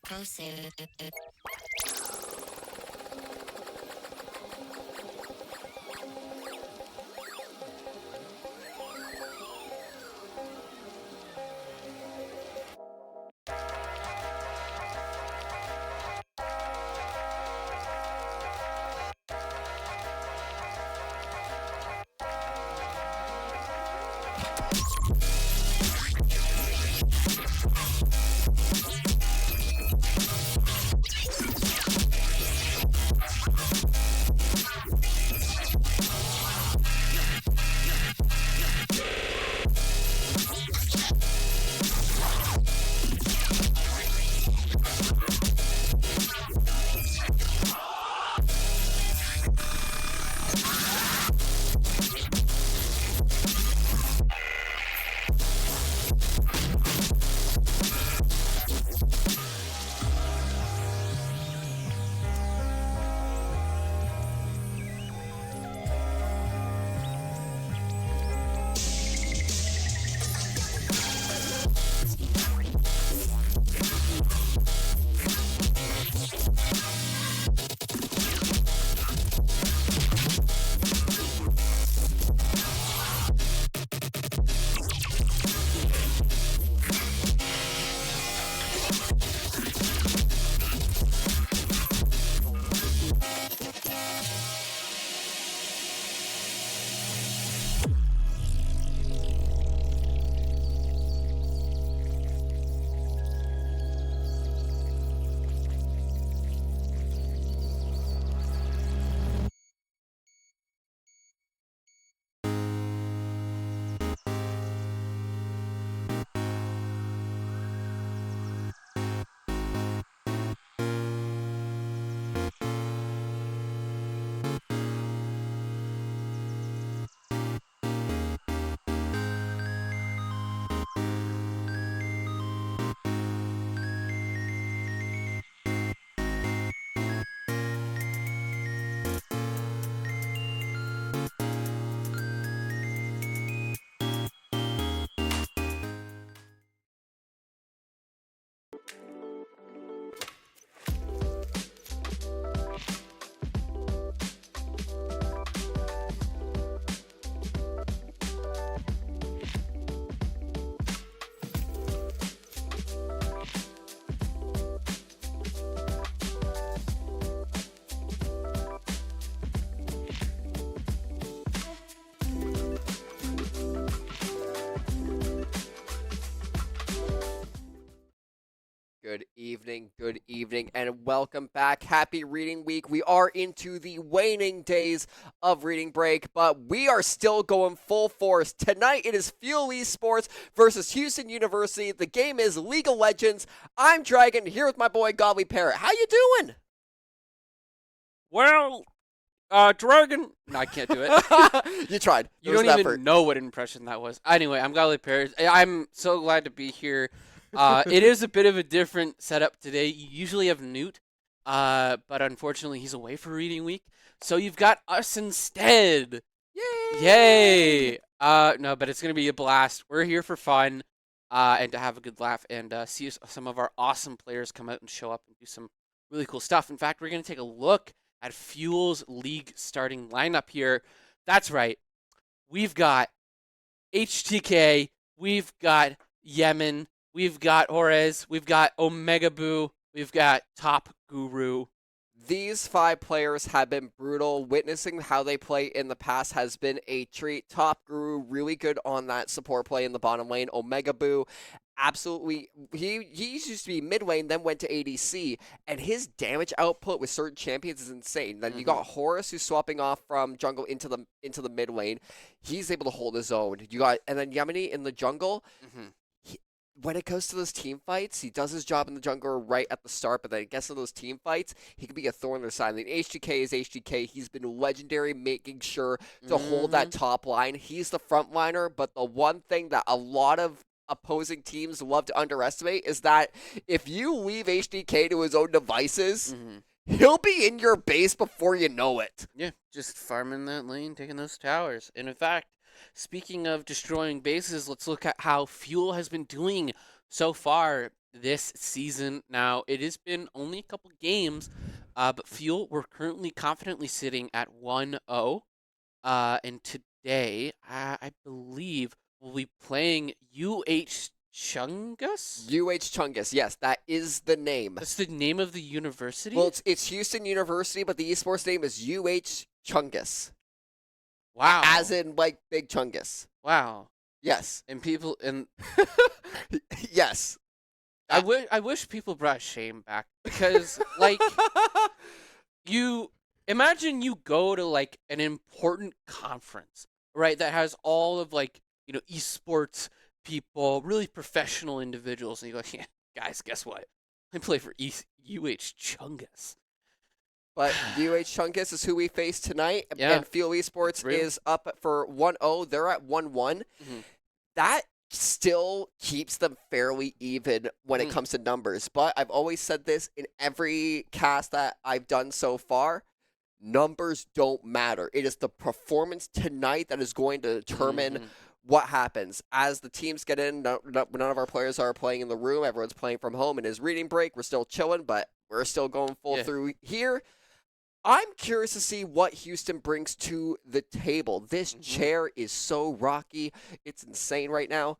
Proceed. Good evening, and welcome back. Happy Reading Week. We are into the waning days of reading break, but we are still going full force. Tonight it is Fuel Esports versus Houston University. The game is League of Legends. I'm Dragon, here with my boy Godly Parrot. How you doing? Well, Dragon. No, I can't do it. You tried. You don't even know what impression that was. Anyway, I'm Godly Paris. I'm so glad to be here. It is a bit of a different setup today. You usually have Newt, but unfortunately he's away for reading week. So you've got us instead. Yay! No, but it's gonna be a blast. We're here for fun, and to have a good laugh and see some of our awesome players come out and show up and do some really cool stuff. In fact, we're gonna take a look at Fuel's league starting lineup here. That's right. We've got HTK, we've got Yemen, we've got Orez, we've got Omega Boo, we've got Top Guru. These 5 players have been brutal. Witnessing how they play in the past has been a treat. Top Guru, really good on that support play in the bottom lane. Omega Boo, absolutely. He used to be mid lane, then went to ADC, and his damage output with certain champions is insane. Then you got Horus, who's swapping off from jungle into the mid lane. He's able to hold his own. And then Yemeni in the jungle. When it goes to those team fights, he does his job in the jungle right at the start, but then it gets to those team fights, he can be a thorn in their side. And HGK is HGK. He's been legendary making sure to hold that top line. He's the front liner, but the one thing that a lot of opposing teams love to underestimate is that if you leave HDK to his own devices, he'll be in your base before you know it. Yeah, just farming that lane, taking those towers. And in fact, speaking of destroying bases, let's look at how Fuel has been doing so far. this season. Now, it has been only a couple games, but Fuel, we're currently confidently sitting at 1-0. And today, I believe we'll be playing UH Chungus? UH Chungus, yes, that is the name. That's the name of the university? Well, it's Houston University, but the esports name is UH Chungus. Wow. As in, like, Big Chungus. Wow. Yes. And people, and yes. I wish people brought shame back because, like, you imagine you go to like an important conference, right? That has all of like, esports people, really professional individuals, and you go, yeah, guys, guess what? I play for UH Chungus. But UH Chungus is who we face tonight, Yeah. and Fuel Esports is up for 1-0. They're at 1-1. Mhm. That still keeps them fairly even when it comes to numbers. But I've always said this in every cast that I've done so far. Numbers don't matter. It is the performance tonight that is going to determine what happens. As the teams get in, none of our players are playing in the room. Everyone's playing from home in his reading break. We're still chilling, but we're still going full through here. I'm curious to see what Houston brings to the table. This chair is so rocky. It's insane right now.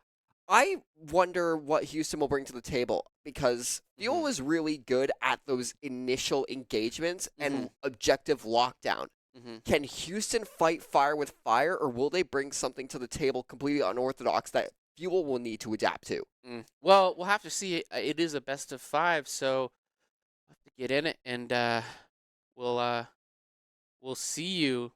I wonder what Houston will bring to the table because Fuel is really good at those initial engagements and objective lockdown. Can Houston fight fire with fire, or will they bring something to the table completely unorthodox that Fuel will need to adapt to? Well, we'll have to see. It is a best of 5, so we'll have to get in it, and we'll see you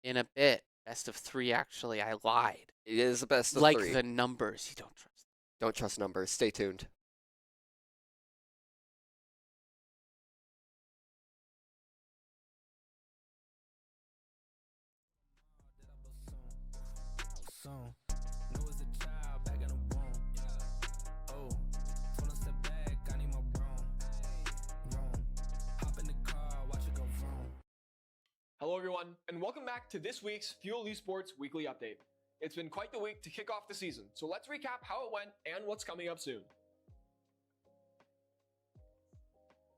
in a bit. Best of 3, actually. I lied. It is a best of 3. Like the numbers, you don't trust. Don't trust numbers. Stay tuned. Hello everyone, and welcome back to this week's Fuel Esports Weekly Update. It's been quite the week to kick off the season, so let's recap how it went and what's coming up soon.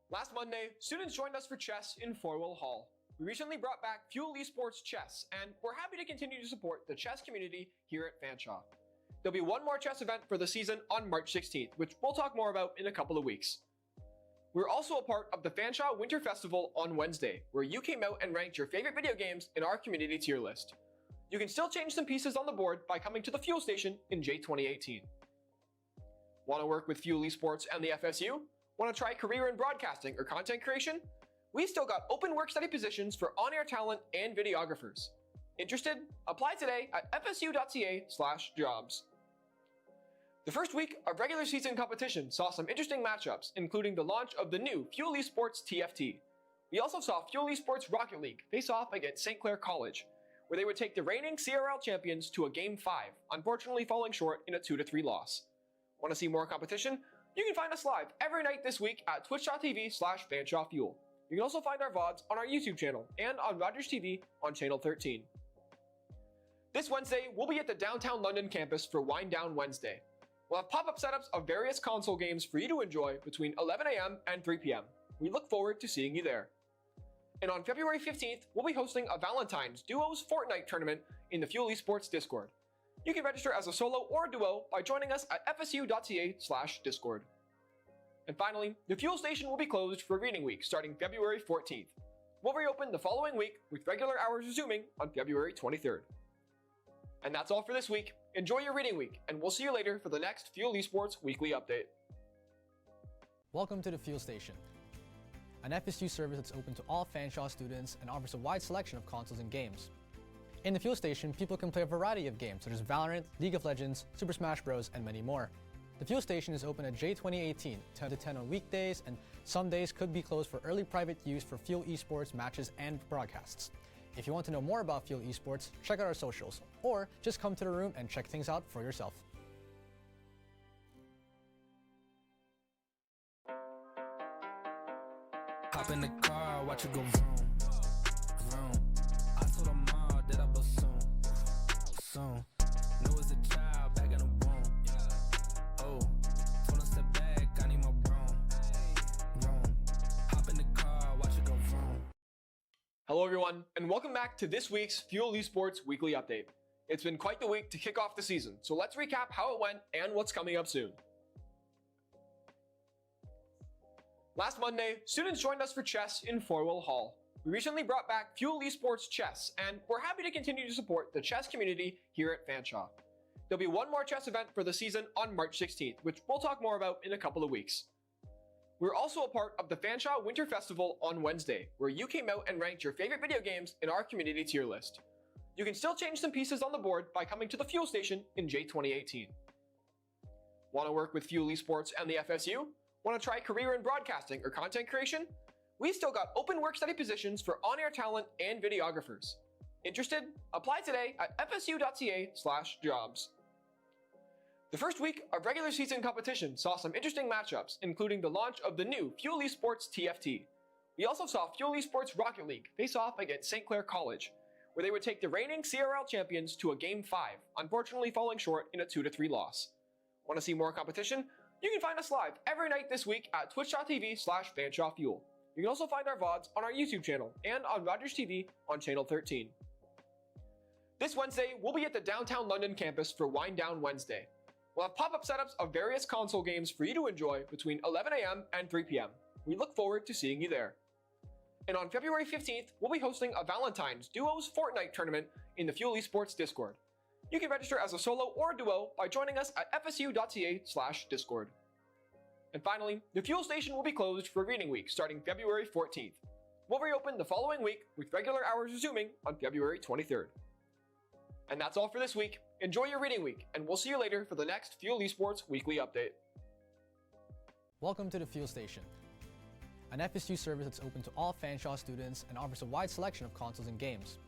Last Monday, students joined us for chess in Forwell Hall. We recently brought back Fuel Esports Chess, and we're happy to continue to support the chess community here at Fanshawe. There'll be one more chess event for the season on March 16th, which we'll talk more about in a couple of weeks. We're also a part of the Fanshawe Winter Festival on Wednesday, where you came out and ranked your favorite video games in our community tier list. You can still change some pieces on the board by coming to the Fuel Station in J2018. Want to work with Fuel Esports and the FSU? Want to try career in broadcasting or content creation? We've still got open work study positions for on-air talent and videographers. Interested? Apply today at fsu.ca/jobs. The first week of regular season competition saw some interesting matchups, including the launch of the new Fuel Esports TFT. We also saw Fuel Esports Rocket League face off against St. Clair College, where they would take the reigning CRL champions to a Game 5, unfortunately falling short in a 2-3 loss. Want to see more competition? You can find us live every night this week at twitch.tv/FanshawFuel. You can also find our VODs on our YouTube channel and on Rogers TV on Channel 13. This Wednesday, we'll be at the downtown London campus for Wind Down Wednesday. We'll have pop-up setups of various console games for you to enjoy between 11 a.m. and 3 p.m. We look forward to seeing you there. And on February 15th, we'll be hosting a Valentine's Duos Fortnite tournament in the Fuel Esports Discord. You can register as a solo or a duo by joining us at fsu.ca/discord. And finally, the Fuel Station will be closed for Reading Week starting February 14th. We'll reopen the following week with regular hours resuming on February 23rd. And that's all for this week. Enjoy your reading week, and we'll see you later for the next Fuel Esports Weekly Update. Welcome to the Fuel Station, an FSU service that's open to all Fanshawe students and offers a wide selection of consoles and games. In the Fuel Station, people can play a variety of games such as Valorant, League of Legends, Super Smash Bros, and many more. The Fuel Station is open at J2018, 10 to 10 on weekdays, and some days could be closed for early private use for Fuel Esports matches and broadcasts. If you want to know more about Fuel Esports, check out our socials, or just come to the room and check things out for yourself. Hop in the car, watch it go vroom, vroom. I told her mom that I blow soon, soon. Know as a child back in the womb. Oh, told her step back, Hello everyone, and welcome back to this week's Fuel Esports Weekly Update. It's been quite the week to kick off the season, so let's recap how it went and what's coming up soon. Last Monday, students joined us for chess in Forwell Hall. We recently brought back Fuel Esports Chess, and we're happy to continue to support the chess community here at Fanshawe. There'll be one more chess event for the season on March 16th, which we'll talk more about in a couple of weeks. We're also a part of the Fanshawe Winter Festival on Wednesday, where you came out and ranked your favorite video games in our community tier list. You can still change some pieces on the board by coming to the Fuel Station in J2018. Want to work with Fuel Esports and the FSU? Want to try career in broadcasting or content creation? We still got open work study positions for on-air talent and videographers. Interested? Apply today at fsu.ca/jobs. The first week of regular season competition saw some interesting matchups, including the launch of the new Fuel Esports TFT. We also saw Fuel Esports Rocket League face off against St. Clair College, where they would take the reigning CRL champions to a Game 5, unfortunately falling short in a 2-3 loss. Want to see more competition? You can find us live every night this week at twitch.tv/FanshawFuel. You can also find our VODs on our YouTube channel and on Rogers TV on Channel 13. This Wednesday, we'll be at the downtown London campus for Wind Down Wednesday. We'll have pop-up setups of various console games for you to enjoy between 11 a.m. and 3 p.m. We look forward to seeing you there. And on February 15th, we'll be hosting a Valentine's Duos Fortnite tournament in the Fuel Esports Discord. You can register as a solo or a duo by joining us at fsu.ca/discord. And finally, the Fuel Station will be closed for Reading Week starting February 14th. We'll reopen the following week with regular hours resuming on February 23rd. And that's all for this week. Enjoy your reading week, and we'll see you later for the next Fuel Esports Weekly Update. Welcome to the Fuel Station, an FSU service that's open to all Fanshawe students and offers a wide selection of consoles and games.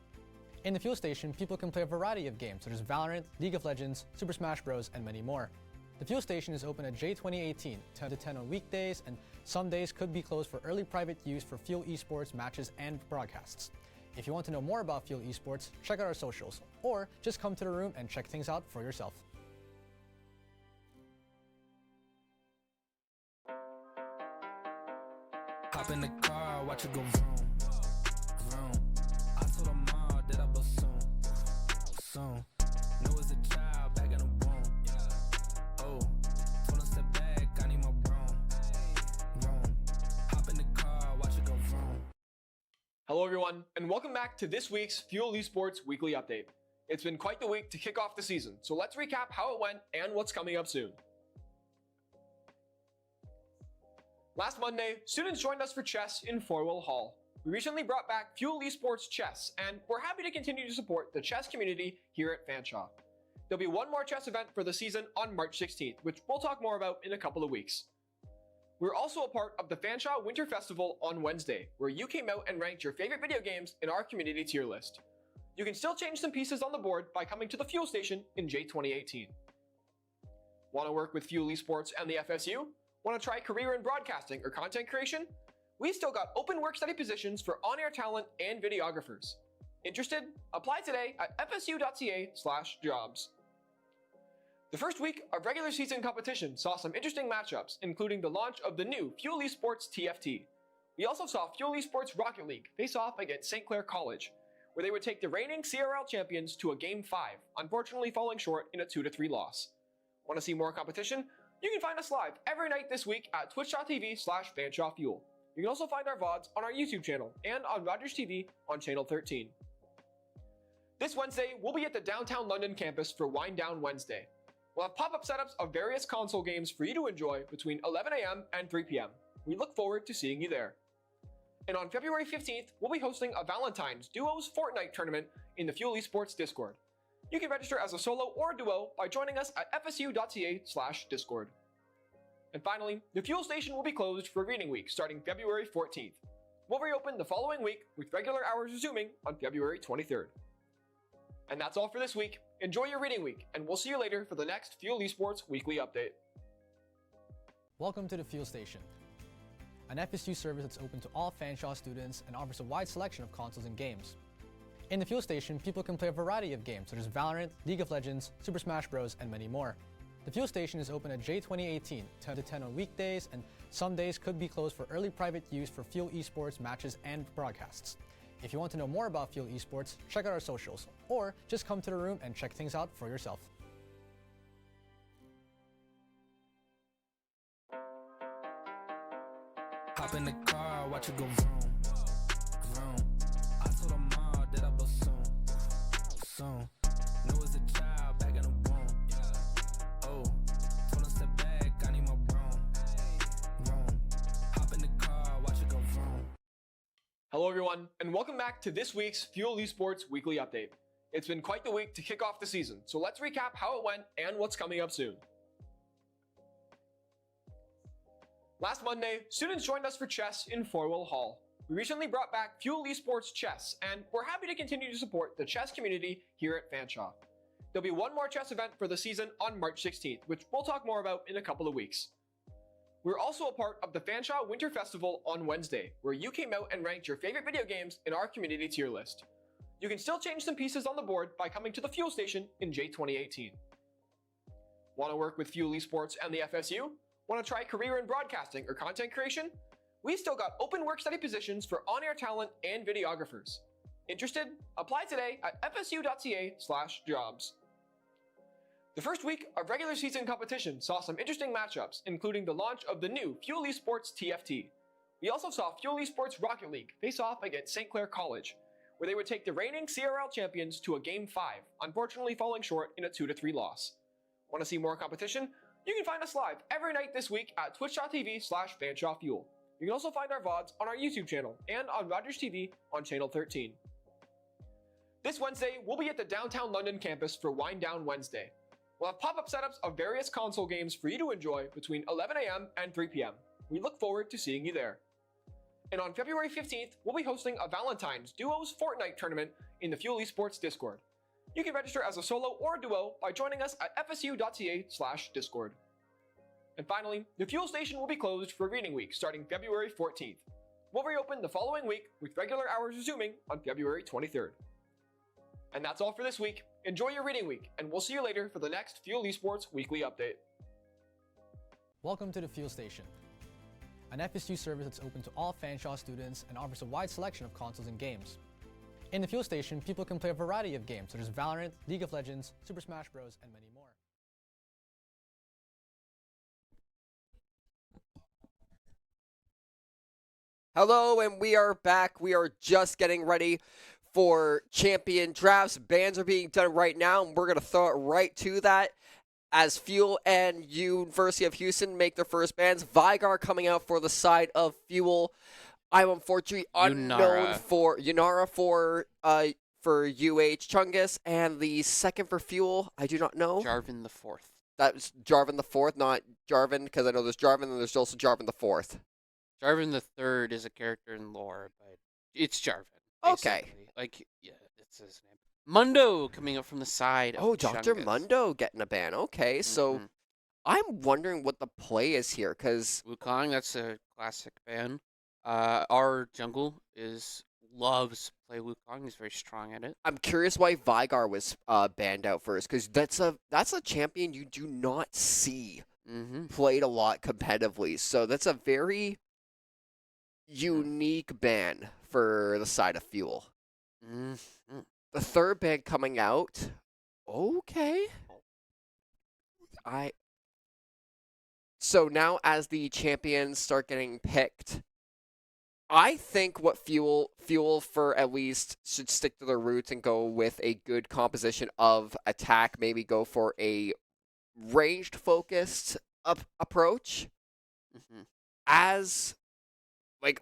In the Fuel Station, people can play a variety of games such as Valorant, League of Legends, Super Smash Bros, and many more. The Fuel Station is open at J2018, 10 to 10 on weekdays, and some days could be closed for early private use for Fuel Esports matches and broadcasts. If you want to know more about Fuel Esports, check out our socials, or just come to the room and check things out for yourself. Hop in the car, watch it go vroom, vroom. I told her mom that I blow soon. Know as a child, back in the womb. Oh, told her step back, I need my room. Hop in the car, watch it go vroom. Hello everyone, and welcome back to this week's Fuel Esports Weekly Update. It's been quite the week to kick off the season, so let's recap how it went and what's coming up soon. Last Monday, students joined us for chess in Forwell Hall. We recently brought back Fuel Esports Chess, and we're happy to continue to support the chess community here at Fanshawe. There'll be one more chess event for the season on March 16th, which we'll talk more about in a couple of weeks. We're also a part of the Fanshawe Winter Festival on Wednesday, where you came out and ranked your favorite video games in our community tier list. You can still change some pieces on the board by coming to the Fuel Station in J2018. Want to work with Fuel Esports and the FSU? Want to try career in broadcasting or content creation? We still got open work study positions for on-air talent and videographers. Interested? Apply today at fsu.ca/jobs. The first week of regular season competition saw some interesting matchups, including the launch of the new Fuel Esports TFT. We also saw Fuel Esports Rocket League face off against St. Clair College, where they would take the reigning CRL champions to a Game 5, unfortunately falling short in a 2-3 loss. Want to see more competition? You can find us live every night this week at twitch.tv/FanshawFuel. You can also find our VODs on our YouTube channel and on Rogers TV on Channel 13. This Wednesday, we'll be at the downtown London campus for Wind Down Wednesday. We'll have pop-up setups of various console games for you to enjoy between 11 a.m. and 3 p.m. We look forward to seeing you there. And on February 15th, we'll be hosting a Valentine's Duos Fortnite tournament in the Fuel Esports Discord. You can register as a solo or a duo by joining us at fsu.ca/discord. And finally, the Fuel Station will be closed for Reading Week starting February 14th. We'll reopen the following week with regular hours resuming on February 23rd. And that's all for this week. Enjoy your reading week, and we'll see you later for the next Fuel Esports Weekly Update. Welcome to the Fuel Station, an FSU service that's open to all Fanshawe students and offers a wide selection of consoles and games. In the Fuel Station, people can play a variety of games such as Valorant, League of Legends, Super Smash Bros, and many more. The Fuel Station is open at J2018, 10 to 10 on weekdays, and some days could be closed for early private use for Fuel Esports matches and broadcasts. If you want to know more about Fuel Esports, check out our socials, or just come to the room and check things out for yourself. Hop in the car, watch it go vroom, vroom. I told her mom that I blow soon, soon. Knew as a child back in the womb. Oh, told her step back, I need my room, room. Hop in the car, watch it go vroom. Hello everyone, and welcome back to this week's Fuel Esports Weekly Update. It's been quite the week to kick off the season, so let's recap how it went and what's coming up soon. Last Monday, students joined us for chess in Forwell Hall. We recently brought back Fuel Esports Chess, and we're happy to continue to support the chess community here at Fanshawe. There'll be one more chess event for the season on March 16th, which we'll talk more about in a couple of weeks. We're also a part of the Fanshawe Winter Festival on Wednesday, where you came out and ranked your favorite video games in our community tier list. You can still change some pieces on the board by coming to the Fuel Station in J 2018. Want to work with Fuel Esports and the FSU? Want to try career in broadcasting or content creation? We still got open work study positions for on-air talent and videographers. Interested? Apply today at fsu.ca/jobs. The first week of regular season competition saw some interesting matchups, including the launch of the new Fuel Esports TFT. We also saw Fuel Esports Rocket League face off against St. Clair College, where they would take the reigning CRL champions to a Game 5, unfortunately falling short in a 2-3 loss. Want to see more competition? You can find us live every night this week at twitch.tv/FanshawFuel. You can also find our VODs on our YouTube channel and on Rogers TV on Channel 13. This Wednesday, we'll be at the downtown London campus for Wind Down Wednesday. We'll have pop-up setups of various console games for you to enjoy between 11 a.m. and 3 p.m. We look forward to seeing you there. And on February 15th, we'll be hosting a Valentine's Duos Fortnite tournament in the Fuel Esports Discord. You can register as a solo or a duo by joining us at fsu.ca/discord. And finally, the Fuel Station will be closed for Reading Week starting February 14th. We'll reopen the following week with regular hours resuming on February 23rd. And that's all for this week. Enjoy your Reading Week, and we'll see you later for the next Fuel Esports Weekly Update. Welcome to the Fuel Station, an FSU service that's open to all Fanshawe students and offers a wide selection of consoles and games. In the Fuel Station, people can play a variety of games such as Valorant, League of Legends, Super Smash Bros, and many more. Hello, and we are back. We are just getting ready for champion drafts. Bans are being done right now, and we're going to throw it right to that as Fuel and University of Houston make their first bans. Vigar coming out for the side of Fuel. I'm unfortunately unknown for Yunara for UH Chungus, and the second for Fuel, I do not know. Jarvan the fourth. That's Jarvan the fourth, not Jarvan, because I know there's Jarvan and there's also Jarvan the fourth. Jarvan the third is a character in lore, but it's Jarvan. Okay. Basically. Like, yeah, it's his name. Mundo coming up from the side. Oh, of Dr. Chungus. Mundo getting a ban. Okay, so I'm wondering what the play is here, because Wukong, that's a classic ban. Our jungle loves to play Wukong. He's very strong at it. I'm curious why Vigar was banned out first, because that's a champion you do not see played a lot competitively. So that's a very unique ban for the side of Fuel. The third ban coming out. Okay. So now as the champions start getting picked, I think what Fuel for at least should stick to their roots and go with a good composition of attack, maybe go for a ranged focused approach. As like,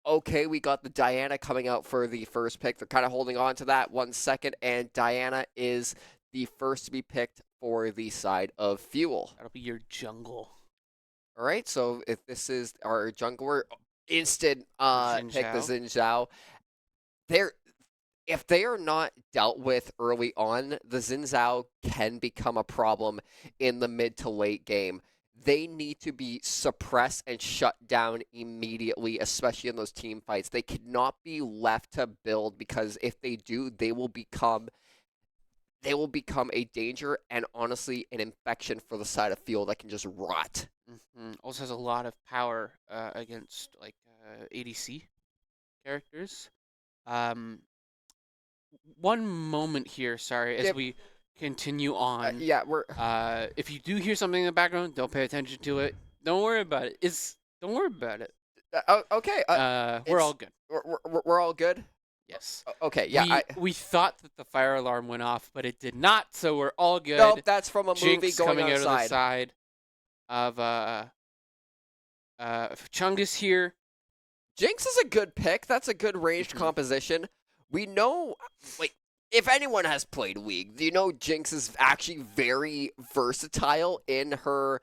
okay, we got the Diana coming out for the first pick. They're kind of holding on to that 1 second, and Diana is the first to be picked for the side of Fuel. That'll be your jungle. All right, so if this is our jungler, instant pick the Xin Zhao. If they are not dealt with early on, the Xin Zhao can become a problem in the mid to late game. They need to be suppressed and shut down immediately, especially in those team fights. They cannot be left to build, because if they do, they will become a danger and honestly an infection for the side of Fuel that can just rot. Also has a lot of power against like ADC characters. One moment here, sorry, as Yep. we continue on. Yeah, we're If you do hear something in the background, don't pay attention to it. Don't worry about it. Don't worry about it. okay. We're it's- all good. We're all good. Yes. Okay, yeah. We thought that the fire alarm went off, but it did not, so we're all good. No, that's from a movie Jinx going coming out of the outside. side of Chungus here. Jinx is a good pick. That's a good ranged Mhm. composition. We know, like, if anyone has played League, you know Jinx is actually very versatile in her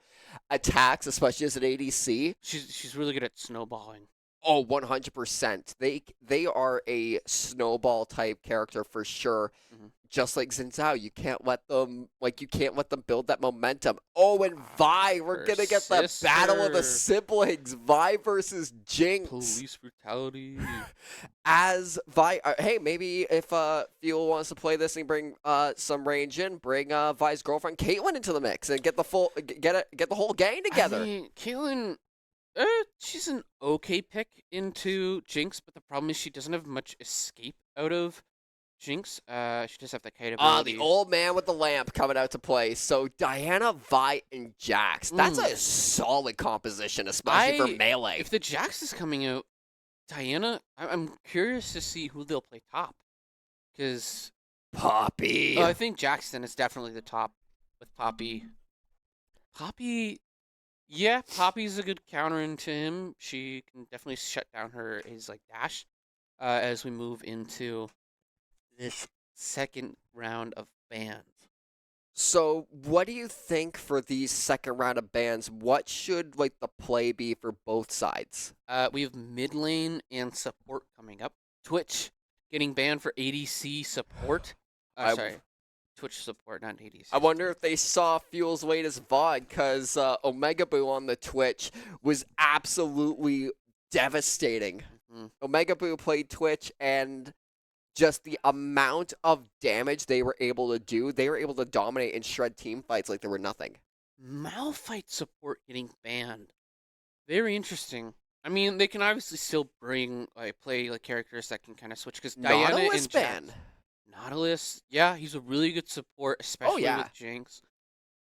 attacks, especially as an ADC. She's really good at snowballing. Oh, 100%. They are a snowball type character for sure. Mhm. Just like Xin Zhao, you can't let them build that momentum. Oh, and Vi, we're Her gonna get the battle of the sister. siblings, Vi versus Jinx. Police brutality. As Vi, hey, maybe if Fuel wants to play this and bring some range in, bring Vi's girlfriend Caitlyn into the mix and get the whole gang together. I mean, Caitlyn, she's an okay pick into Jinx, but the problem is she doesn't have much escape out of Jinx. She does have the kite ability. The old man with the lamp coming out to play. So Diana, Vi, and Jax. That's a solid composition, especially for melee. If the Jax is coming out, Diana, I'm curious to see who they'll play top. Because Poppy. I think Jackson is definitely the top with Poppy. Yeah, Poppy's a good counter into him. She can definitely shut down his dash as we move into this second round of bans. So what do you think for these second round of bans? What should the play be for both sides? We have mid lane and support coming up. Twitch getting banned for ADC support. Sorry, Twitch support, not ADC. I wonder if they saw Fuel's latest VOD, because Omega Boo on the Twitch was absolutely devastating. Mm-hmm. Omega Boo played Twitch, and just the amount of damage they were able to do, they were able to dominate and shred team fights like they were nothing. Malphite support getting banned. Very interesting. I mean, they can obviously still play characters that can kind of switch, because Diana Nautilus and ban. Nautilus, yeah, he's a really good support, especially with Jinx.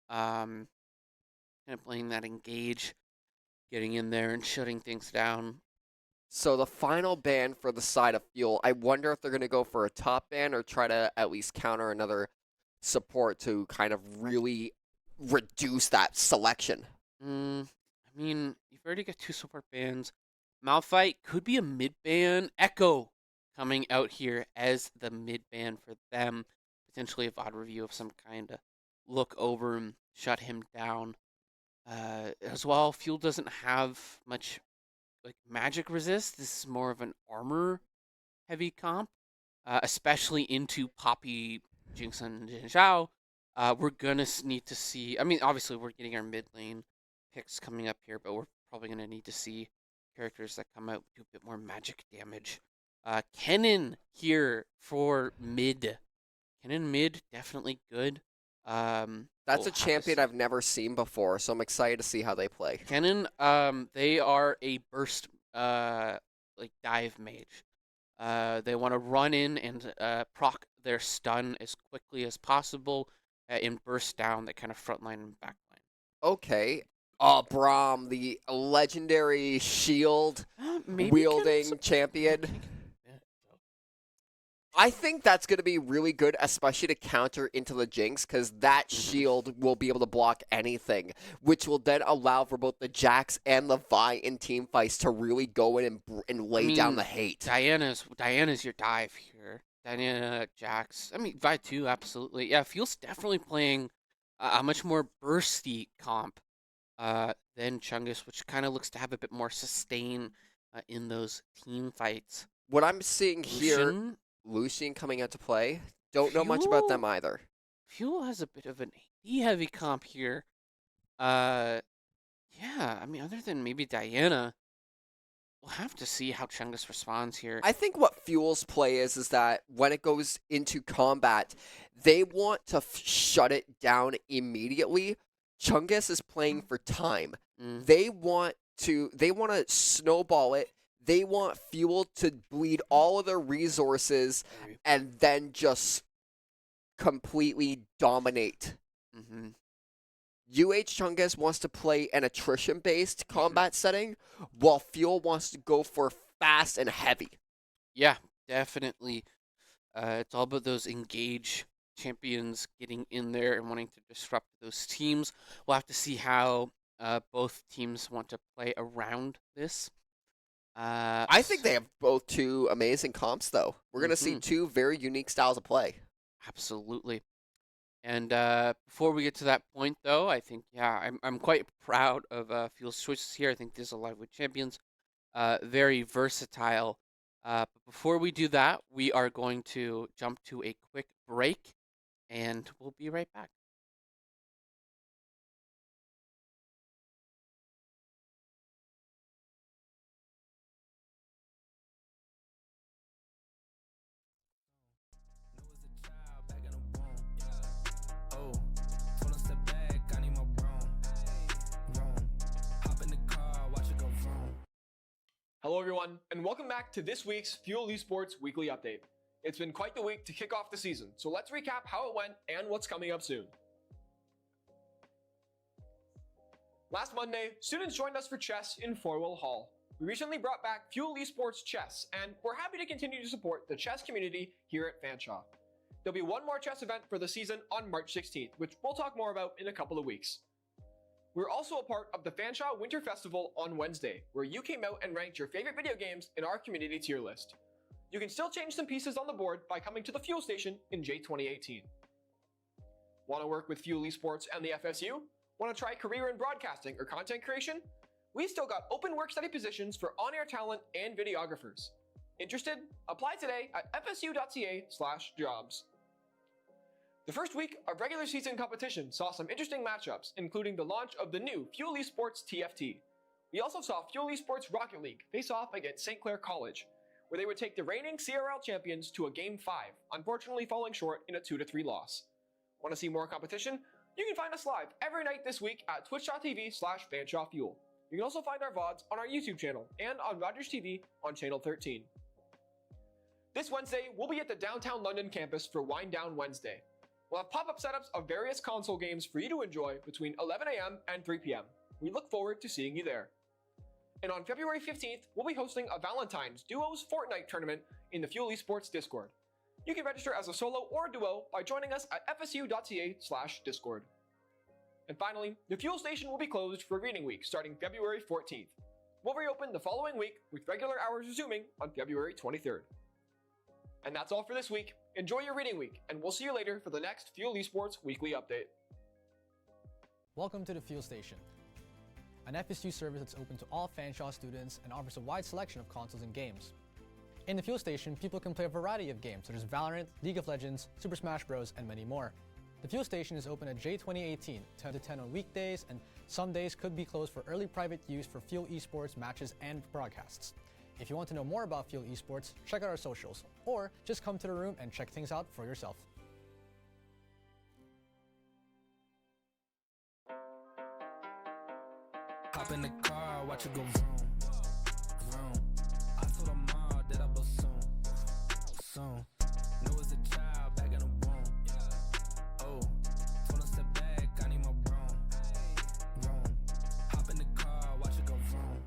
Kind of playing that engage, getting in there and shutting things down. So the final ban for the side of Fuel, I wonder if they're going to go for a top ban or try to at least counter another support to kind of really reduce that selection. I mean, you've already got 2 support bans. Malphite could be a mid ban. Echo coming out here as the mid ban for them. Potentially a VOD review of some kind to look over and shut him down. As well, Fuel doesn't have much magic resist. This is more of an armor heavy comp, especially into Poppy, Jinx, and Jin Zhao. We're gonna need to see. I mean, obviously we're getting our mid lane picks coming up here, but we're probably gonna need to see characters that come out do a bit more magic damage. Kennen here for mid. Kennen mid, definitely good. That's a champion I've never seen before, so I'm excited to see how they play. Kennen, they are a burst dive mage. They want to run in and proc their stun as quickly as possible and burst down that kind of front line and back line. Okay. Braum, the legendary shield Maybe wielding champion. I think that's going to be really good, especially to counter into the Jinx, because that shield will be able to block anything, which will then allow for both the Jax and the Vi in team fights to really go in and lay down the hate. Diana's your dive here. Diana, Jax. I mean, Vi too, absolutely. Yeah, Fuel's definitely playing a much more bursty comp than Chungus, which kind of looks to have a bit more sustain in those team fights. What I'm seeing here... Lucian coming out to play. Don't know much about them either. Fuel has a bit of an AD heavy comp here. Yeah, I mean, other than maybe Diana, we'll have to see how Chungus responds here. I think what Fuel's play is that when it goes into combat, they want to shut it down immediately. Chungus is playing for time. They want to snowball it, They want Fuel to bleed all of their resources and then just completely dominate. Mm-hmm. Chungus wants to play an attrition-based combat setting, while Fuel wants to go for fast and heavy. Yeah, definitely. It's all about those engage champions getting in there and wanting to disrupt those teams. We'll have to see how both teams want to play around this. I think they have both two amazing comps, though. We're going to see two very unique styles of play. Absolutely. And before we get to that point, though, I think, I'm quite proud of Fuel's choices here. I think these are lively champions, very versatile. But before we do that, we are going to jump to a quick break, and we'll be right back. Hello everyone, and welcome back to this week's Fuel Esports Weekly Update. It's been quite the week to kick off the season, so let's recap how it went and what's coming up soon. Last Monday, students joined us for chess in Forwell Hall. We recently brought back Fuel Esports Chess, and we're happy to continue to support the chess community here at Fanshawe. There'll be one more chess event for the season on March 16th, which we'll talk more about in a couple of weeks. We're also a part of the Fanshawe Winter Festival on Wednesday, where you came out and ranked your favorite video games in our community tier list. You can still change some pieces on the board by coming to the Fuel Station in J2018. Want to work with Fuel Esports and the FSU? Want to try career in broadcasting or content creation? We've still got open work study positions for on-air talent and videographers. Interested? Apply today at fsu.ca/jobs. The first week of regular season competition saw some interesting matchups, including the launch of the new Fuel Esports TFT. We also saw Fuel Esports Rocket League face off against St. Clair College, where they would take the reigning CRL champions to a Game 5, unfortunately falling short in a 2-3 loss. Want to see more competition? You can find us live every night this week at twitch.tv/FanshawFuel. You can also find our VODs on our YouTube channel and on Rogers TV on Channel 13. This Wednesday, we'll be at the downtown London campus for Wind Down Wednesday. We'll have pop-up setups of various console games for you to enjoy between 11 a.m. and 3 p.m. We look forward to seeing you there. And on February 15th, we'll be hosting a Valentine's Duos Fortnite tournament in the Fuel Esports Discord. You can register as a solo or a duo by joining us at fsu.ca/discord. And finally, the Fuel Station will be closed for Reading Week starting February 14th. We'll reopen the following week with regular hours resuming on February 23rd. And that's all for this week. Enjoy your reading week, and we'll see you later for the next Fuel Esports Weekly Update. Welcome to the Fuel Station, an FSU service that's open to all Fanshawe students and offers a wide selection of consoles and games. In the Fuel Station, people can play a variety of games such as Valorant, League of Legends, Super Smash Bros, and many more. The Fuel Station is open at J2018, 10 to 10 on weekdays, and some days could be closed for early private use for Fuel Esports matches and broadcasts. If you want to know more about Fuel Esports, check out our socials, or just come to the room and check things out for yourself. Hop in the car, watch it go vroom, vroom. I told her mom that I blow soon. Know as a child back in the womb. Oh, told her step back, I need my room. Hop in the car, watch it go vroom.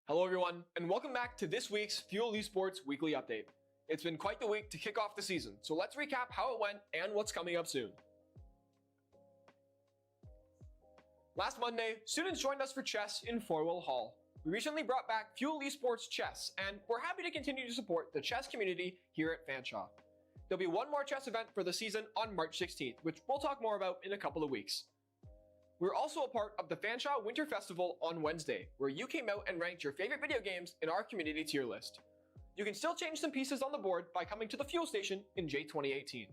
Hello everyone, and welcome back to this week's Fuel Esports Weekly Update. It's been quite the week to kick off the season, so let's recap how it went and what's coming up soon. Last Monday, students joined us for chess in Forwell Hall. We recently brought back Fuel Esports Chess, and we're happy to continue to support the chess community here at Fanshawe. There'll be one more chess event for the season on March 16th, which we'll talk more about in a couple of weeks. We're also a part of the Fanshawe Winter Festival on Wednesday, where you came out and ranked your favorite video games in our community tier list. You can still change some pieces on the board by coming to the Fuel Station in J2018.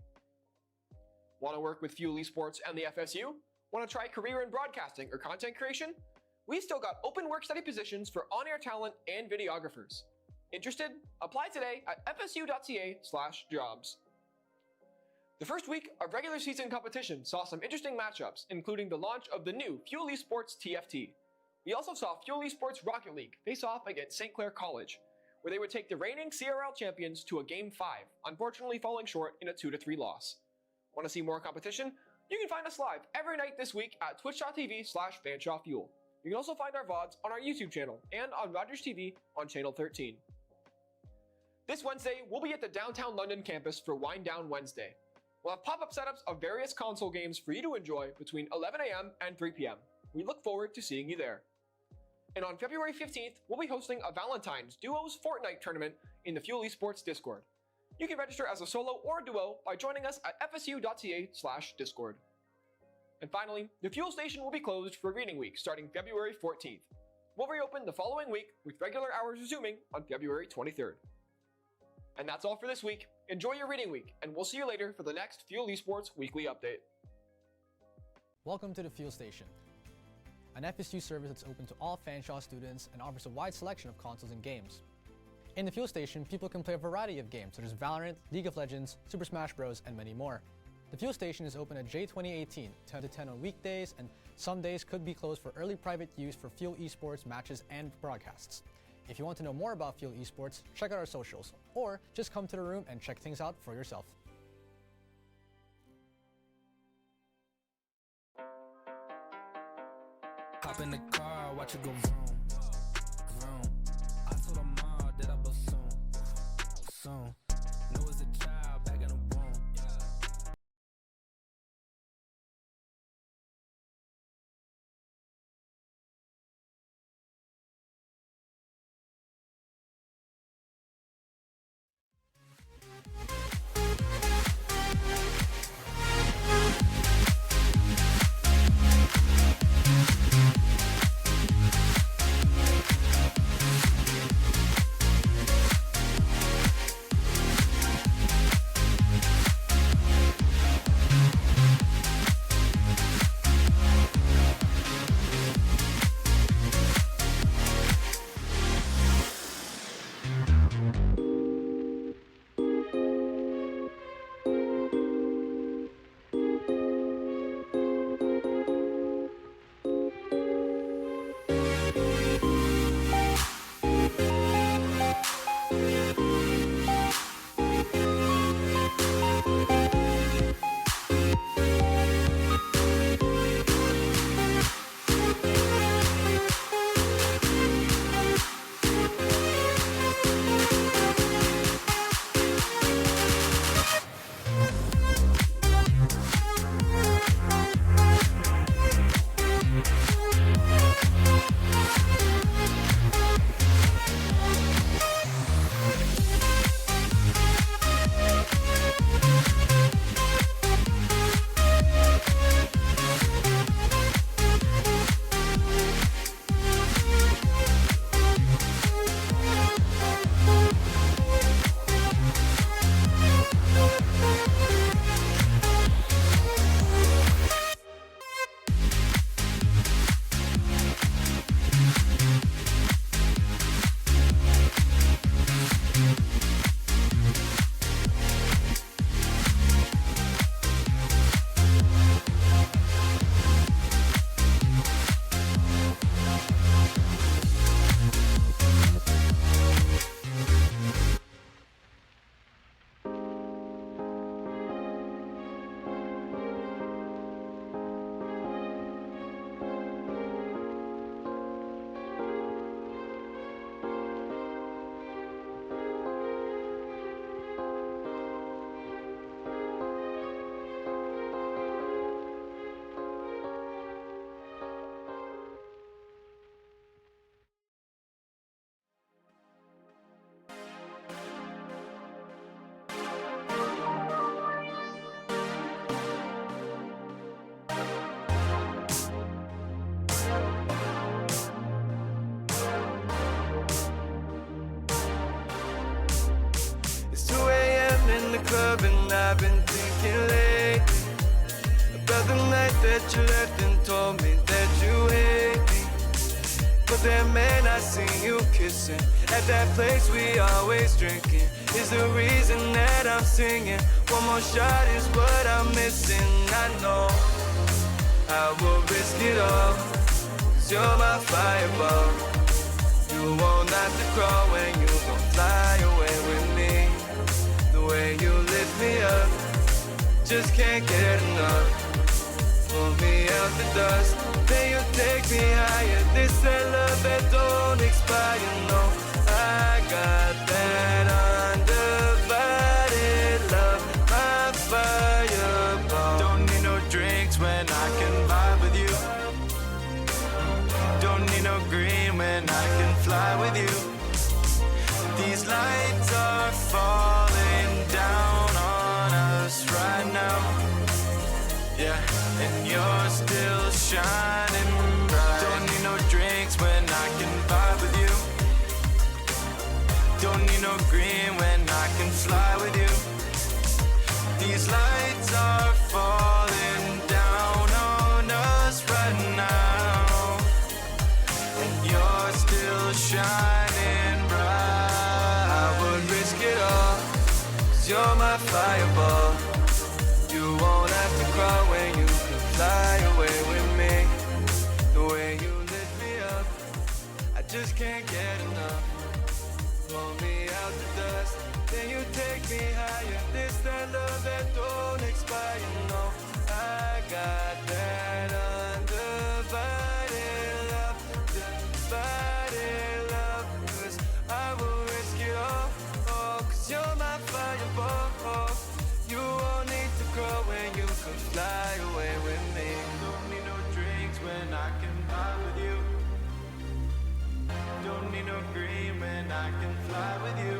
Want to work with Fuel Esports and the FSU? Want to try career in broadcasting or content creation? We've still got open work study positions for on-air talent and videographers. Interested? Apply today at fsu.ca/jobs. The first week of regular season competition saw some interesting matchups, including the launch of the new Fuel Esports TFT. We also saw Fuel Esports Rocket League face off against St. Clair College, where they would take the reigning CRL champions to a Game 5, unfortunately falling short in a 2-3 loss. Want to see more competition? You can find us live every night this week at twitch.tv/FanshawFuel. You can also find our VODs on our YouTube channel and on Rogers TV on Channel 13. This Wednesday, we'll be at the downtown London campus for Wind Down Wednesday. We'll have pop-up setups of various console games for you to enjoy between 11 a.m. and 3 p.m. We look forward to seeing you there. And on February 15th, we'll be hosting a Valentine's Duos Fortnite tournament in the Fuel Esports Discord. You can register as a solo or a duo by joining us at fsu.ca/discord. And finally, the Fuel Station will be closed for Reading Week starting February 14th. We'll reopen the following week with regular hours resuming on February 23rd. And that's all for this week. Enjoy your Reading Week, and we'll see you later for the next Fuel Esports Weekly Update. Welcome to the Fuel Station, an FSU service that's open to all Fanshawe students and offers a wide selection of consoles and games. In the Fuel Station, people can play a variety of games such as Valorant, League of Legends, Super Smash Bros, and many more. The Fuel Station is open at J2018, 10 to 10 on weekdays, and some days could be closed for early private use for Fuel Esports matches and broadcasts. If you want to know more about Fuel Esports, check out our socials, or just come to the room and check things out for yourself. Hop in the car, watch it go vroom, vroom. I told her mom that I bust soon. Know as a child back in the womb. club and I've been thinking lately about the night that you left and told me that you hate me. But that man I seen you kissing at that place we always drinking is the reason that I'm singing. One more shot is what I'm missing. I know I will risk it all, 'cause cause you're my fireball. You won't have to crawl when you gon' fly away with me. The way you lift me up, just can't get enough. Pull me out the dust, then you take me higher. This that love that don't expire, no. I got that undivided love, my fireball. Don't need no drinks when I can vibe with you. Don't need no green when I can fly with you. These lights are falling down on us right now. Yeah, and you're still shining bright. Don't need no drinks when I can vibe with you. Don't need no green when I can fly with you. These lights are falling down on us right now, and you're still shining bright. I would risk it all, cause you're my fireball. You won't have to crawl when you can fly away with me. The way you lift me up, I just can't get enough. Pull me out the dust, then you take me higher. This that love that don't expire, no. I got that undivided love, divided love. Cause I will risk it all, oh, cause you're my fireball. You won't need to crawl when you can fly away with me. Don't need no drinks when I can vibe with you. Don't need no green when I can fly with you.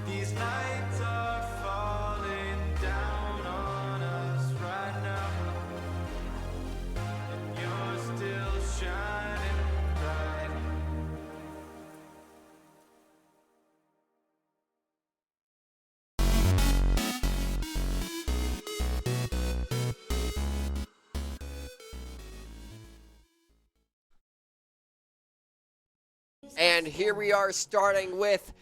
These nights are falling down on us right now, and you're still shining bright. And here we are starting with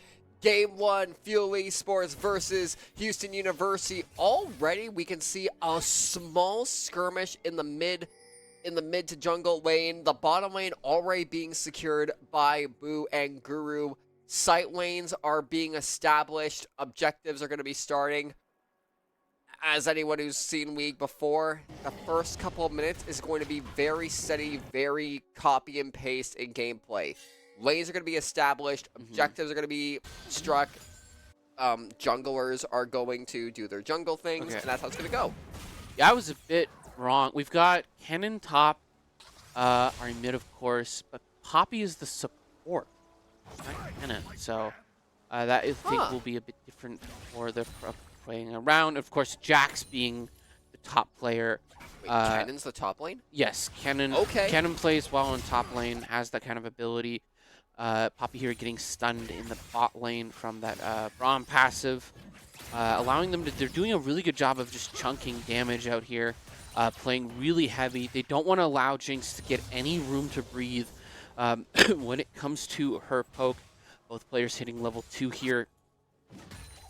Game 1, Fuel Esports versus Houston University. Already we can see a small skirmish in the mid to jungle lane. The bottom lane already being secured by Boo and Guru. Site lanes are being established. Objectives are going to be starting. As anyone who's seen League before, the first couple of minutes is going to be very steady, very copy and paste in gameplay. Lanes are going to be established, objectives are going to be struck, junglers are going to do their jungle things, and that's how it's going to go. Yeah, I was a bit wrong. We've got Kennen top, our mid, of course, but Poppy is the support, not Kennen. So that I think will be a bit different for the playing around. Of course, Jax being the top player. Wait, Kennen's the top lane? Yes, Kennen. Okay. Kennen plays well in top lane, has that kind of ability. Poppy here getting stunned in the bot lane from that Braum passive, allowing them to, they're doing a really good job of just chunking damage out here, playing really heavy. They don't want to allow Jinx to get any room to breathe when it comes to her poke. Both players hitting level 2 here.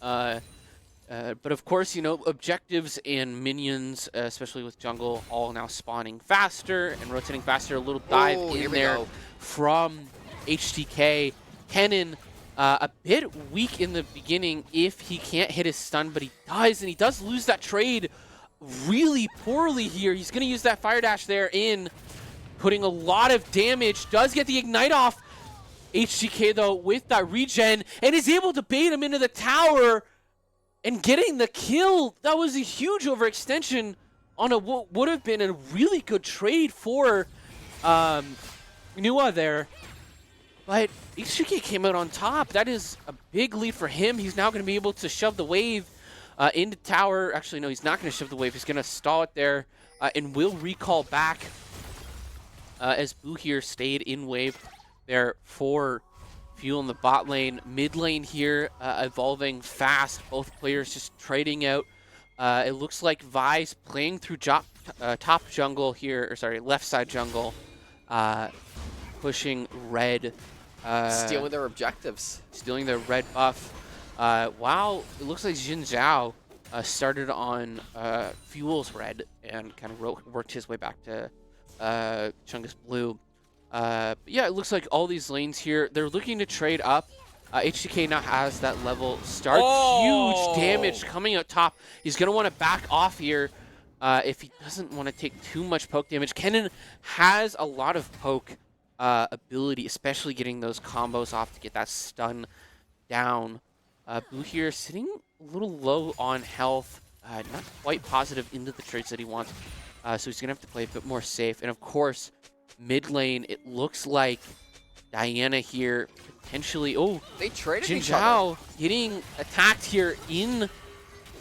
But of course, you know, objectives and minions, especially with jungle, all now spawning faster and rotating faster. A little dive in there from HTK. Kennen, a bit weak in the beginning if he can't hit his stun, but he does, and he does lose that trade really poorly here. He's going to use that fire dash there in, putting a lot of damage. Does get the ignite off. HTK, though, with that regen, and is able to bait him into the tower and getting the kill. That was a huge overextension on a what would have been a really good trade for Nua there. But HTK came out on top. That is a big lead for him. He's now going to be able to shove the wave into tower. Actually, no, he's not going to shove the wave. He's going to stall it there and will recall back as Boo here stayed in wave there for Fuel in the bot lane. Mid lane here evolving fast. Both players just trading out. It looks like Vi's playing through top jungle here, or sorry, left side jungle, pushing red. Stealing their objectives. Stealing their red buff. Wow, it looks like Jin Zhao started on Fuel's red and kind of worked his way back to Chungus Blue. But yeah, it looks like all these lanes here, they're looking to trade up. HDK now has that level start. Oh! Huge damage coming up top. He's going to want to back off here if he doesn't want to take too much poke damage. Kennen has a lot of poke ability, especially getting those combos off to get that stun down. Blue here sitting a little low on health. Not quite positive into the trades that he wants. So he's going to have to play a bit more safe. And of course, mid lane, it looks like Diana here potentially. Oh, they traded Jin each other. Zhao getting attacked here in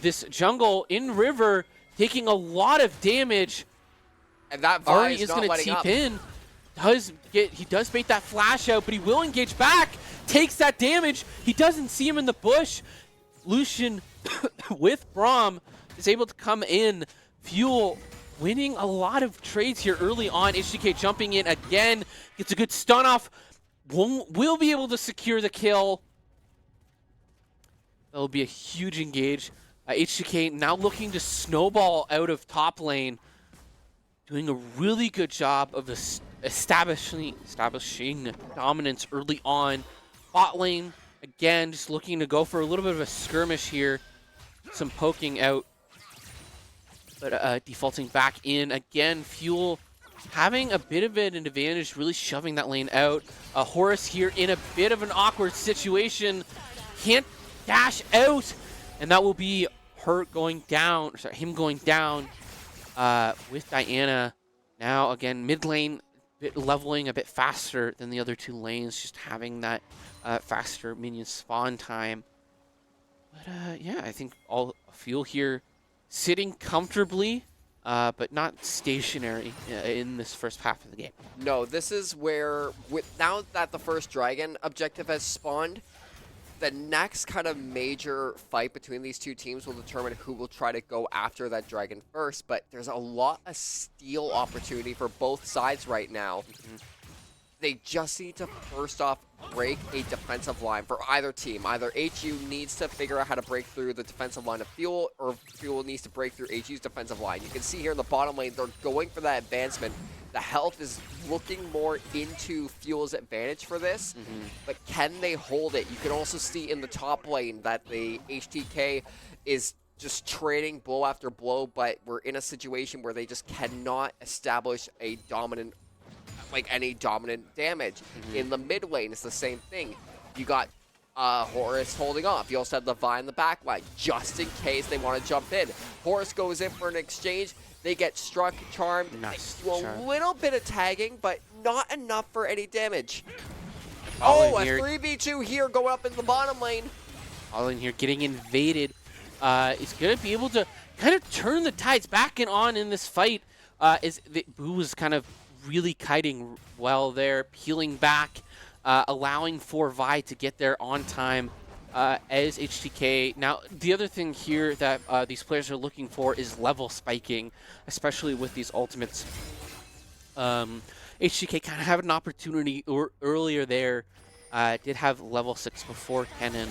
this jungle, in river, taking a lot of damage. And that Ari Vi is not going to letting TP up. in. He does bait that flash out, but he will engage back. Takes that damage. He doesn't see him in the bush. Lucian with Braum is able to come in. Fuel winning a lot of trades here early on. HDK jumping in again. Gets a good stun off. Will be able to secure the kill. That'll be a huge engage. HDK now looking to snowball out of top lane. Doing a really good job of establishing dominance early on. Bot lane, again, just looking to go for a little bit of a skirmish here. Some poking out. But defaulting back in. Again, Fuel having a bit of an advantage, really shoving that lane out. Horus here in a bit of an awkward situation. Can't dash out. And that will be her going down, sorry, him going down with Diana. Now, again, mid lane leveling a bit faster than the other two lanes, just having that faster minion spawn time. But yeah, I think all Fuel here sitting comfortably, but not stationary in this first half of the game. No, this is where, now that the first dragon objective has spawned, the next kind of major fight between these two teams will determine who will try to go after that dragon first, but there's a lot of steal opportunity for both sides right now. They just need to first off break a defensive line for either team. Either HU needs to figure out how to break through the defensive line of Fuel, or Fuel needs to break through HU's defensive line. You can see here in the bottom lane, they're going for that advancement. The health is looking more into Fuel's advantage for this, but can they hold it? You can also see in the top lane that the HTK is just trading blow after blow, but we're in a situation where they just cannot establish a dominant, like any dominant damage. In the mid lane, it's the same thing. You got Horus holding off. You also have the Vi in the back line, just in case they want to jump in. Horus goes in for an exchange. They get struck, charmed. Nice. They do a little bit of tagging, but not enough for any damage. All Oh, in a here. 3v2 here going up in the bottom lane. All in here getting invaded. Is going to be able to kind of turn the tides back and on in this fight. Boo was kind of really kiting well there, peeling back, allowing for Vi to get there on time as HTK. Now, the other thing here that these players are looking for is level spiking, especially with these ultimates. HTK kind of had an opportunity earlier there. Did have level 6 before Kennen,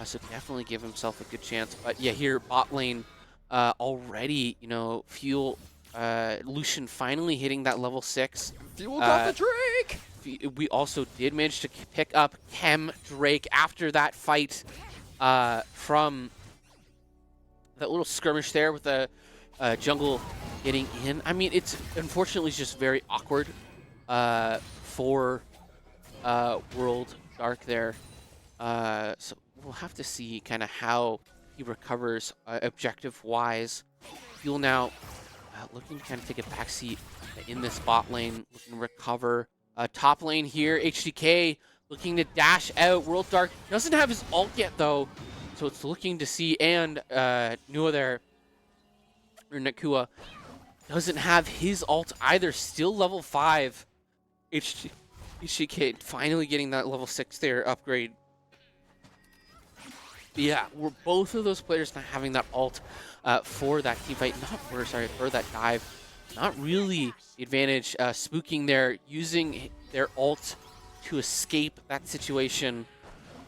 so definitely give himself a good chance. But yeah, here, bot lane already, you know, Fuel, Lucian finally hitting that level 6. Fuel got the Drake! We also did manage to pick up Chem Drake after that fight from that little skirmish there with the jungle getting in. I mean, it's unfortunately just very awkward for World Dark there. So we'll have to see kind of how he recovers objective-wise. Fuel now looking to kind of take a backseat in this bot lane, looking to recover. Top lane here, HDK looking to dash out. World Dark doesn't have his ult yet, though, so it's looking to see. And Nua there, or Nakua, doesn't have his ult either. Still level 5. HDK finally getting that level 6 there upgrade. But yeah, we're both of those players not having that ult for that team fight. For that dive. Not really the advantage. Spooking there, using their ult to escape that situation.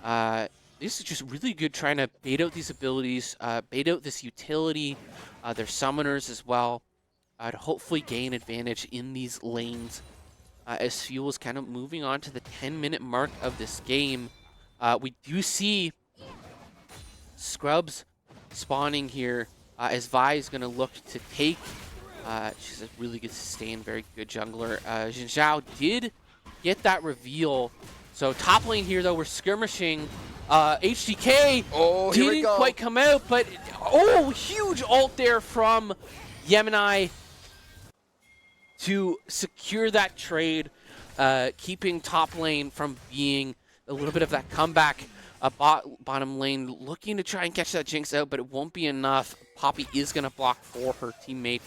This is just really good trying to bait out these abilities, bait out this utility, their summoners as well. to hopefully gain advantage in these lanes as Fuel is kind of moving on to the 10-minute mark of this game. We do see Scrubs spawning here as Vi is going to look to take. She's a really good sustain, very good jungler. Jin Zhao did get that reveal. So top lane here, though, we're skirmishing. HDK didn't quite come out, but huge ult there from Yemeni to secure that trade, keeping top lane from being a little bit of that comeback. Bottom lane looking to try and catch that Jinx out, but it won't be enough. Poppy is going to block for her teammate,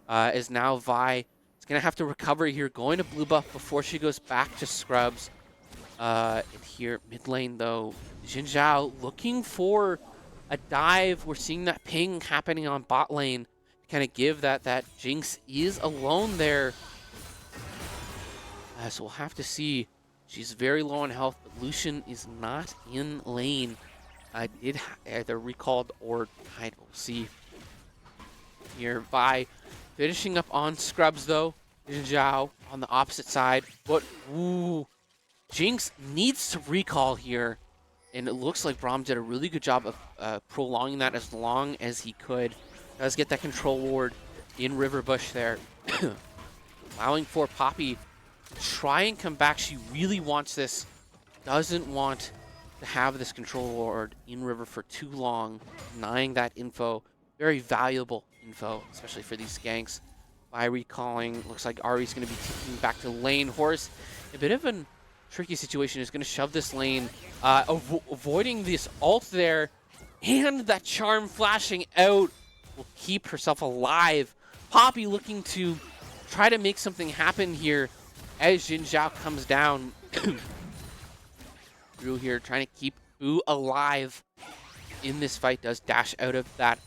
as now Vi is going to have to recover here, going to blue buff before she goes back to Scrubs. And here, mid lane, though, Jin Zhao looking for a dive. We're seeing that ping happening on bot lane to kind of give that Jinx is alone there. So we'll have to see. She's very low on health, but Lucian is not in lane. Did either recalled or died. We'll see. Here, Vi finishing up on Scrubs, though. Jin Zhao on the opposite side. But, Jinx needs to recall here. And it looks like Braum did a really good job of prolonging that as long as he could. Does get that control ward in Riverbush there. Allowing for Poppy to try and come back. She really wants this. Doesn't want to have this control ward in River for too long. Denying that info. Very valuable info, especially for these ganks. By recalling, looks like Ari's going to be taking back to lane. Horse, a bit of a tricky situation, is going to shove this lane, avoiding this ult there, and that charm flashing out will keep herself alive. Poppy looking to try to make something happen here as Jin Zhao comes down. Drew here trying to keep Boo alive in this fight, does dash out of that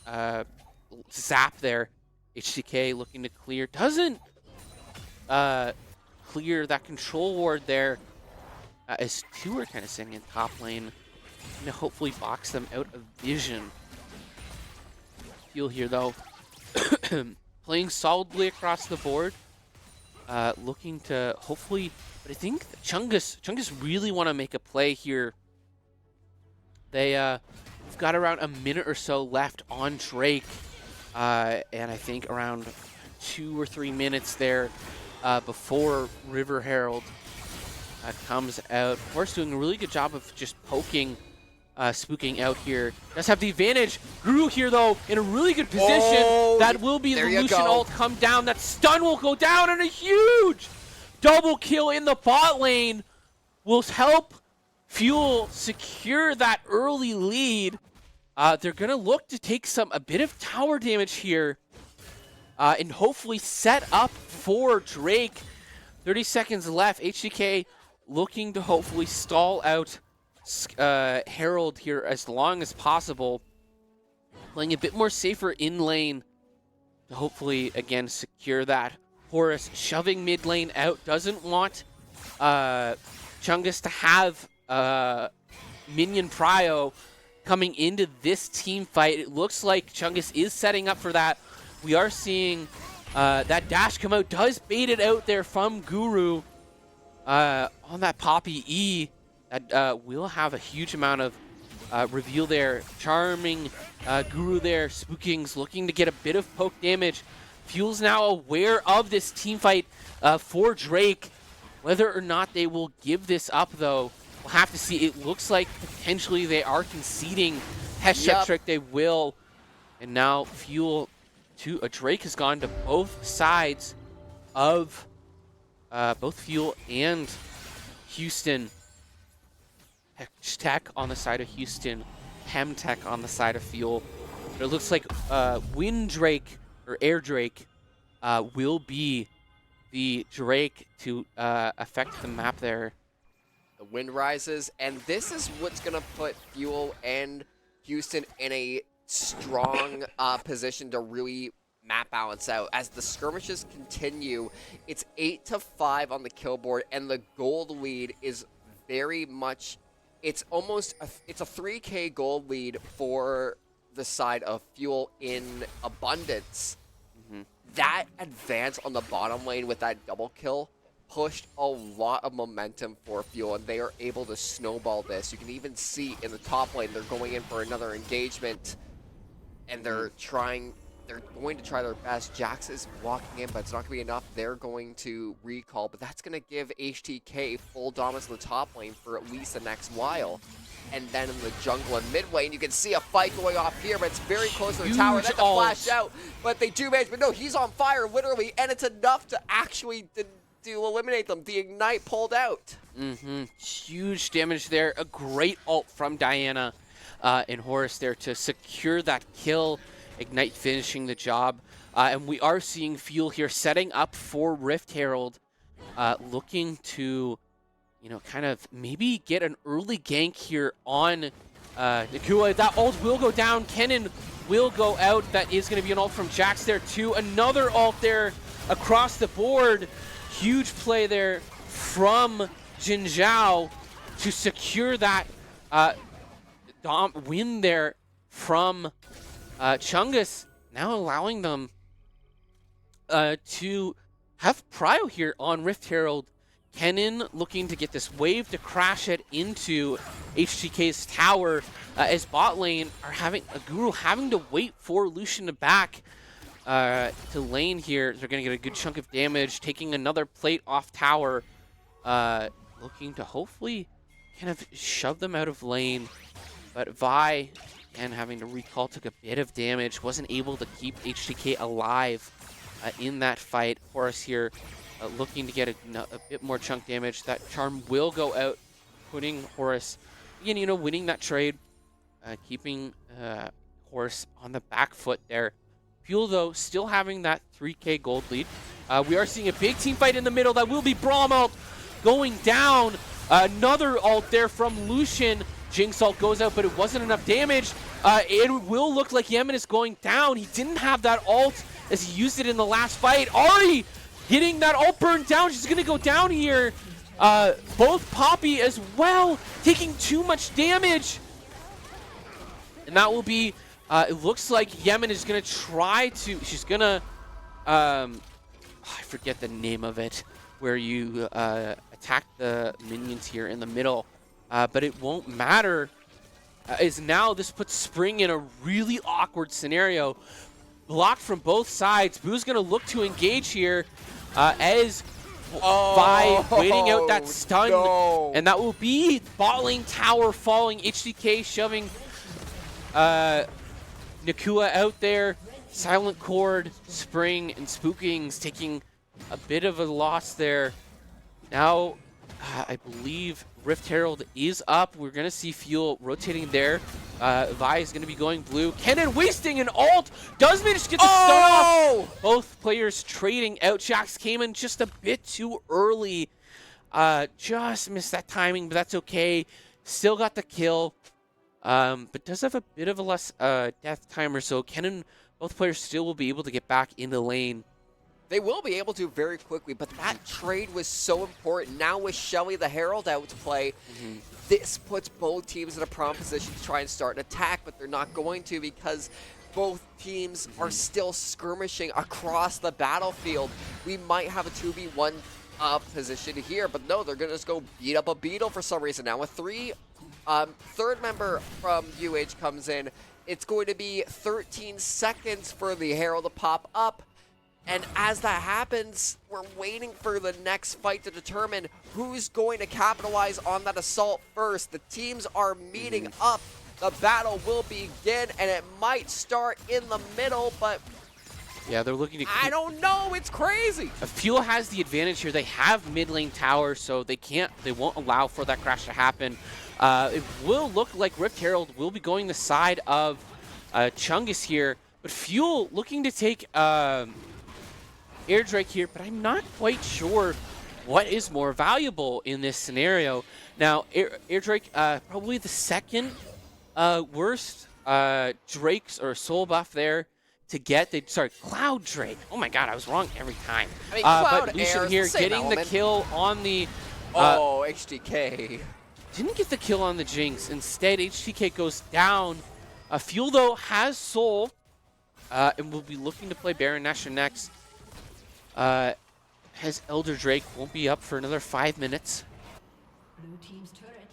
zap there. HDK looking to clear, doesn't clear that control ward there, as two are kind of sitting in top lane, and hopefully box them out of vision. Fuel here, though, playing solidly across the board, looking to hopefully, but I think Chungus really want to make a play here. They've got around a minute or so left on Drake, and I think around 2 or 3 minutes there before River Herald comes out. Horse doing a really good job of just poking, spooking out here. Does have the advantage. Guru here, though, in a really good position. That will be the Lucian ult come down. That stun will go down, and a huge double kill in the bot lane will help Fuel secure that early lead. They're going to look to take a bit of tower damage here and hopefully set up for Drake. 30 seconds left. HDK looking to hopefully stall out Herald here as long as possible. Playing a bit more safer in lane to hopefully, again, secure that. Horus shoving mid lane out. Doesn't want Chungus to have minion prio coming into this team fight. It looks like Chungus is setting up for that. We are seeing that dash come out. Does bait it out there from Guru on that Poppy E. That will have a huge amount of reveal there. Charming Guru there. Spookings looking to get a bit of poke damage. Fuel's now aware of this team fight for Drake. Whether or not they will give this up, though, we'll have to see. It looks like potentially they are conceding. Headshot trick, they will. And now Fuel to Drake has gone to both sides of both Fuel and Houston. Tech on the side of Houston, Hemtech on the side of Fuel. But it looks like Wind Drake or Air Drake will be the Drake to affect the map there. The wind rises, and this is what's going to put Fuel and Houston in a strong position to really map balance out. As the skirmishes continue, it's 8-5 on the kill board, and the gold lead is very much, it's a 3K gold lead for the side of Fuel in abundance. that advance on the bottom lane with that double kill pushed a lot of momentum for Fuel, and they are able to snowball this. You can even see in the top lane, they're going in for another engagement, and they're going to try their best. Jax is walking in, but it's not going to be enough. They're going to recall, but that's going to give HTK full dominance in the top lane for at least the next while. And then in the jungle and mid lane, you can see a fight going off here, but it's very close to the tower. Then the flash out, but they do manage. But no, he's on fire, literally, and it's enough to actually to eliminate them. The Ignite pulled out. Huge damage there. A great ult from Diana and Horus there to secure that kill. Ignite finishing the job. And we are seeing Fuel here setting up for Rift Herald, looking to, you know, kind of maybe get an early gank here on Nakua. That ult will go down. Kennen will go out. That is going to be an ult from Jax there too. Another ult there across the board. Huge play there from Jin Zhao to secure that win there from Chungus, now allowing them to have prio here on Rift Herald. Kennen looking to get this wave to crash it into HTK's tower as bot lane are having Guru having to wait for Lucian to back to lane here. They're going to get a good chunk of damage, taking another plate off tower, looking to hopefully kind of shove them out of lane. But Vi, and having to recall, took a bit of damage, wasn't able to keep HTK alive in that fight. Horus here looking to get a bit more chunk damage. That charm will go out, putting Horus, again, you know, winning that trade, keeping Horus on the back foot there. Fuel, though, still having that 3K gold lead. We are seeing a big team fight in the middle. That will be Braum ult going down. Another ult there from Lucian. Jinx ult goes out, but it wasn't enough damage. It will look like Yemen is going down. He didn't have that ult as he used it in the last fight. Ahri getting that ult burned down. She's going to go down here. Both Poppy as well taking too much damage. And that will be, it looks like Yemen is going to try to, she's going to, I forget the name of it, where you attack the minions here in the middle. But it won't matter, as now this puts Spring in a really awkward scenario. Blocked from both sides. Boo's going to look to engage here as by waiting out that stun. No. And that will be bot lane tower falling. HDK shoving Nakua out there. Silent Cord, Spring, and Spookings taking a bit of a loss there. Now, I believe Rift Herald is up. We're going to see Fuel rotating there. Vi is going to be going blue. Kennen wasting an ult. Does manage to get the stun off. Both players trading out. Jax came in just a bit too early. Just missed that timing, but that's okay. Still got the kill. But does have a bit of a less death timer. So Kennen, both players still will be able to get back in the lane. They will be able to very quickly, but that trade was so important. Now with Shelly the Herald out to play, this puts both teams in a prime position to try and start an attack, but they're not going to because both teams are still skirmishing across the battlefield. We might have a 2v1 position here, but no, they're going to just go beat up a Beetle for some reason. Now with third member from UH comes in, it's going to be 13 seconds for the Herald to pop up. And as that happens, we're waiting for the next fight to determine who's going to capitalize on that assault first. The teams are meeting up. The battle will begin, and it might start in the middle, but yeah, they're looking to keep, I don't know. It's crazy. Fuel has the advantage here. They have mid lane tower, so they won't allow for that crash to happen. It will look like Rift Herald will be going the side of Chungus here, but Fuel looking to take Air Drake here, but I'm not quite sure what is more valuable in this scenario. Now, Air Drake, probably the second worst Drakes or soul buff there to get. Cloud Drake. Oh my god, I was wrong every time. I mean, Cloud but Lucian Air, here the same getting element. the kill on the... HDK. Didn't get the kill on the Jinx. Instead, HTK goes down. Fuel, though, has soul and will be looking to play Baron Nashor next. As Elder Drake won't be up for another 5 minutes.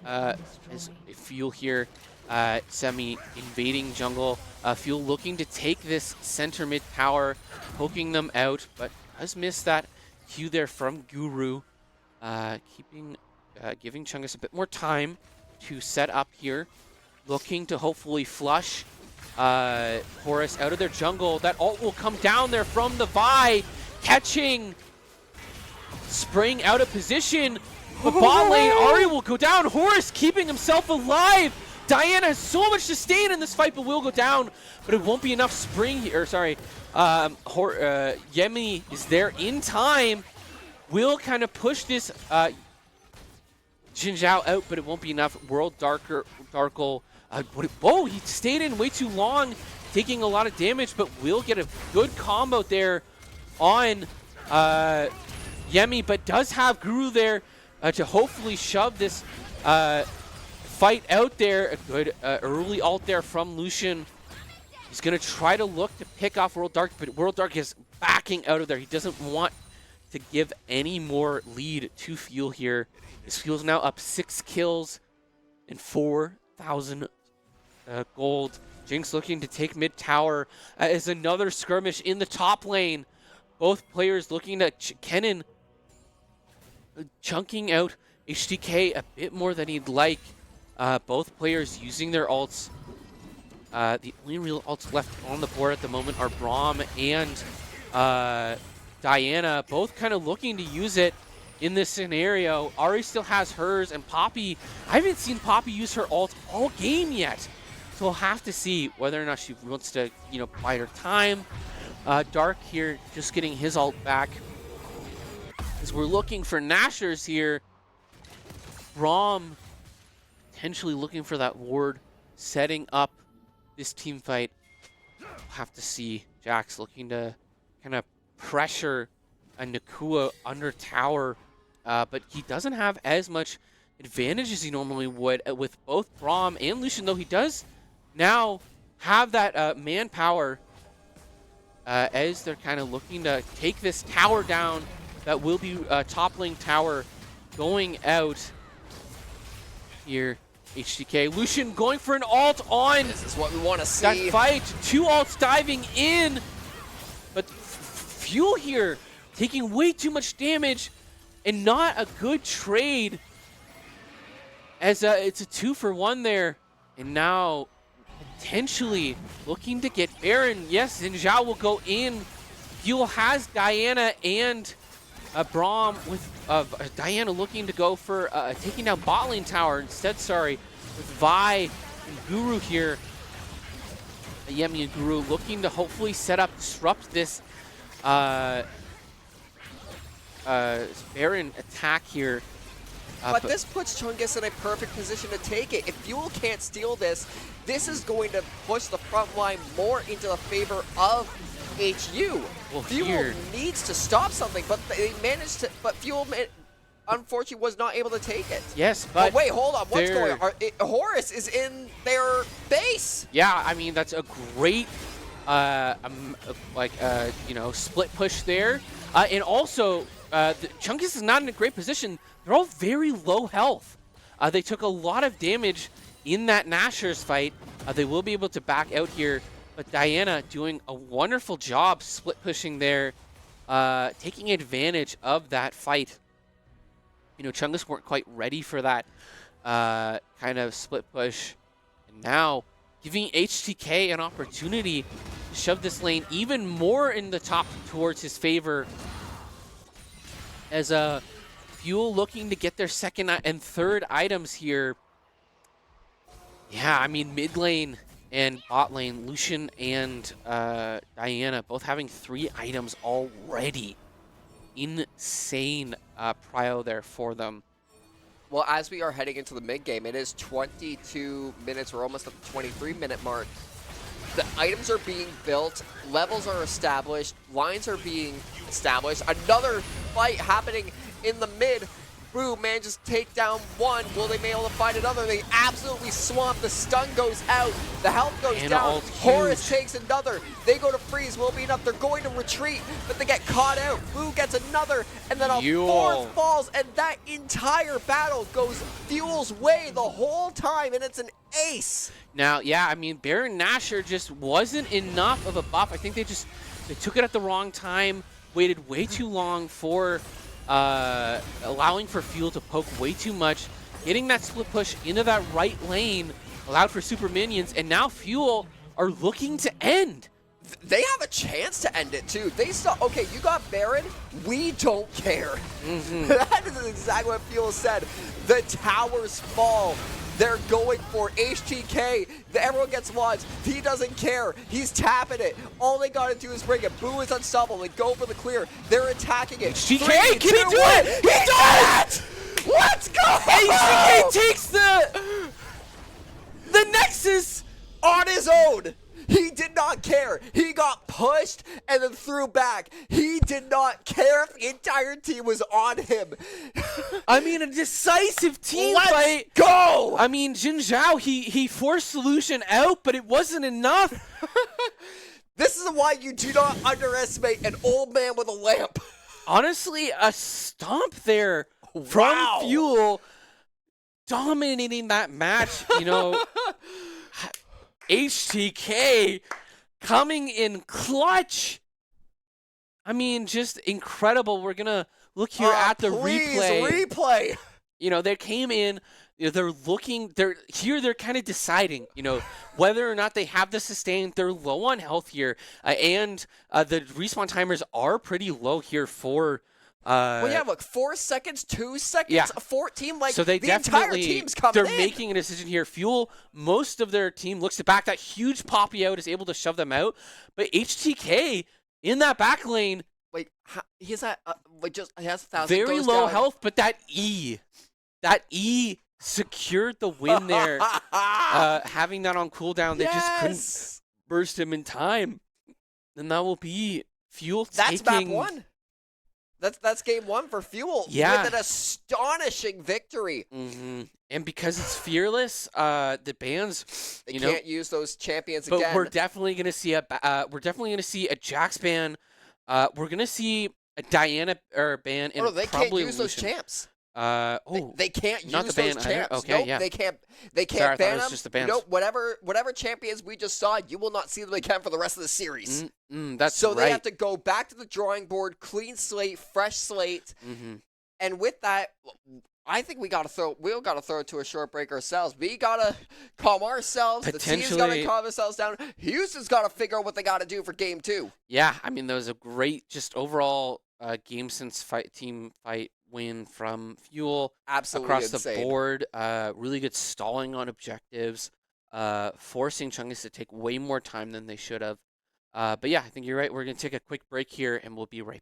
As Fuel here, Semi invading jungle. Fuel looking to take this center mid tower, poking them out, but does miss that Q there from Guru. Giving Chungus a bit more time to set up here. Looking to hopefully flush Horus out of their jungle. That ult will come down there from the Vi, catching Spring out of position. But bot lane, Ari will go down. Horus keeping himself alive. Diana has so much to stay in this fight, but will go down. But it won't be enough. Spring here, sorry. Yemi is there in time. Will kind of push this Jin Zhao out, but it won't be enough. World Darkle. Whoa, he stayed in way too long, taking a lot of damage, but will get a good combo there on Yemi, but does have Guru there to hopefully shove this fight out there. A good early ult there from Lucian. He's going to try to look to pick off World Dark, but World Dark is backing out of there. He doesn't want to give any more lead to Fuel here. His Fuel's now up 6 kills and 4,000 gold. Jinx looking to take mid tower as another skirmish in the top lane. Both players looking to Kennen chunking out HDK a bit more than he'd like. Both players using their ults. The only real ults left on the board at the moment are Braum and Diana, both kind of looking to use it in this scenario. Ari still has hers, and Poppy, I haven't seen Poppy use her ult all game yet. So we'll have to see whether or not she wants to, bide her time. Dark here just getting his ult back. As we're looking for Nashers here. Braum potentially looking for that ward, setting up this team fight. We'll have to see. Jax looking to kind of pressure a Nakua under tower, but he doesn't have as much advantage as he normally would with both Braum and Lucian, though he does now have that manpower as they're kind of looking to take this tower down. That will be toppling tower going out here. HDK. Lucian going for an ult on This is what we want to see. that fight. 2 ults diving in, but Fuel here taking way too much damage and not a good trade, as it's a 2-for-1 there. And now potentially looking to get Baron. Yes, Xin Zhao will go in. Fuel has Diana and Braum, with Diana looking to go for taking down bot lane tower instead, sorry, with Vi and Guru here. Yemi and Guru looking to hopefully set up, disrupt this Baron attack here. But this puts Chungus in a perfect position to take it. If Fuel can't steal this, this is going to push the front line more into the favor of HU. Well, Fuel here needs to stop something, but they managed to. But Fuel, unfortunately, was not able to take it. yes, but wait, hold on. What's going on? Horus is in their base. yeah, I mean that's a great split push there, and also Chungus is not in a great position. They're all very low health. They took a lot of damage in that Nashers fight. They will be able to back out here, but Diana doing a wonderful job split pushing there, taking advantage of that fight. Chungus weren't quite ready for that kind of split push, and now giving HTK an opportunity to shove this lane even more in the top towards his favor, as Fuel looking to get their second and third items here. Yeah, I mean, mid lane and bot lane, Lucian and Diana both having 3 items already. Insane prio there for them. Well, as we are heading into the mid game, it is 22 minutes. We're almost at the 23-minute mark. The items are being built, levels are established, lines are being established. Another fight happening in the mid. Boo manages to take down one. Will they be able to find another? They absolutely swamp. The stun goes out. The health goes Ana down. ult Horus huge. takes another. They go to freeze. Will be enough. They're going to retreat, but they get caught out. Boo gets another, and then a Fuel. fourth falls, and that entire battle goes Fuel's way the whole time, and it's an ace. Now, yeah, I mean, Baron Nashor just wasn't enough of a buff. I think they took it at the wrong time, waited way too long for allowing for Fuel to poke way too much, getting that split push into that right lane, allowed for super minions, and now Fuel are looking to end. They have a chance to end it too. They saw, okay, you got Baron, we don't care. That is exactly what Fuel said. The towers fall. They're going for HTK. Everyone gets wads. He doesn't care. He's tapping it. All they gotta do is bring it. Boo is unstoppable. They go for the clear. They're attacking it. HTK, 3, can he 2, do 1. it? He does it! Let's go! HTK takes the Nexus On his own. He did not care. He got pushed and then threw back. He did not care if the entire team was on him. I mean, a decisive team Let's fight. go! I mean, Jin Zhao, he forced Solution out, but it wasn't enough. This is why you do not underestimate an old man with a lamp. Honestly, a stomp there Wow. from Fuel, dominating that match. You know, HTK coming in clutch. I mean, just incredible. We're going to look here at the Please, replay. You know, they came in, you know, they're kind of deciding, you know, whether or not they have the sustain. They're low on health here, and the respawn timers are pretty low here for Well, yeah, look, 4 seconds, 2 seconds, Yeah. 14, like, so they the entire team's coming they're in. making a decision here. Fuel, most of their team looks to back that huge poppy out, is able to shove them out, but HTK in that back lane, Wait, he's at, he has 1,000. very goes low down. health, but that E secured the win there. Having that on cooldown, they just couldn't burst him in time. And that will be Fuel That's taking... map 1. That's game 1 for Fuel. Yeah. With an astonishing victory. And because it's fearless, the bans, They you know, can't use those champions but again. we're definitely gonna see a Jax ban. We're gonna see a Diana ban, and Oh, no, they can't probably use those Lucian. champs. Oh, They can't not use the those ban either? champs. Okay, Nope, yeah. they can't Sorry, I thought ban it was them. just the bans. Nope, whatever champions we just saw, you will not see them again for the rest of the series. That's So right. they have to go back to the drawing board, clean slate, fresh slate, and with that, I think we gotta throw it to a short break ourselves. We gotta calm ourselves. The team's gotta Potentially- calm themselves down. Houston's gotta figure out what they gotta do for game 2. Yeah, I mean, that was a great, just overall game sense team fight win from Fuel. Absolutely across insane. the board. Really good stalling on objectives, forcing Chungus to take way more time than they should have. But yeah, I think you're right. We're going to take a quick break here, and we'll be right back.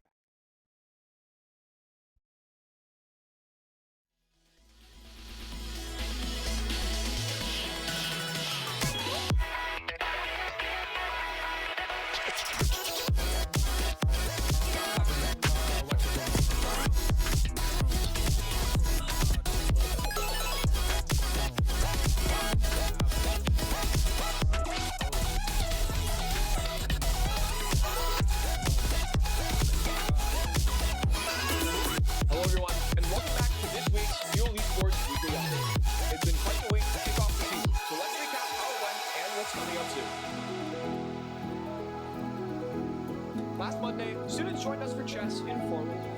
Hello, everyone, and welcome back to this week's Fuel Esports Weekly Update. It's been quite the week to kick off the season, so let's recap how it went and what's coming up soon. Last Monday, students joined us for chess in Forward Hall.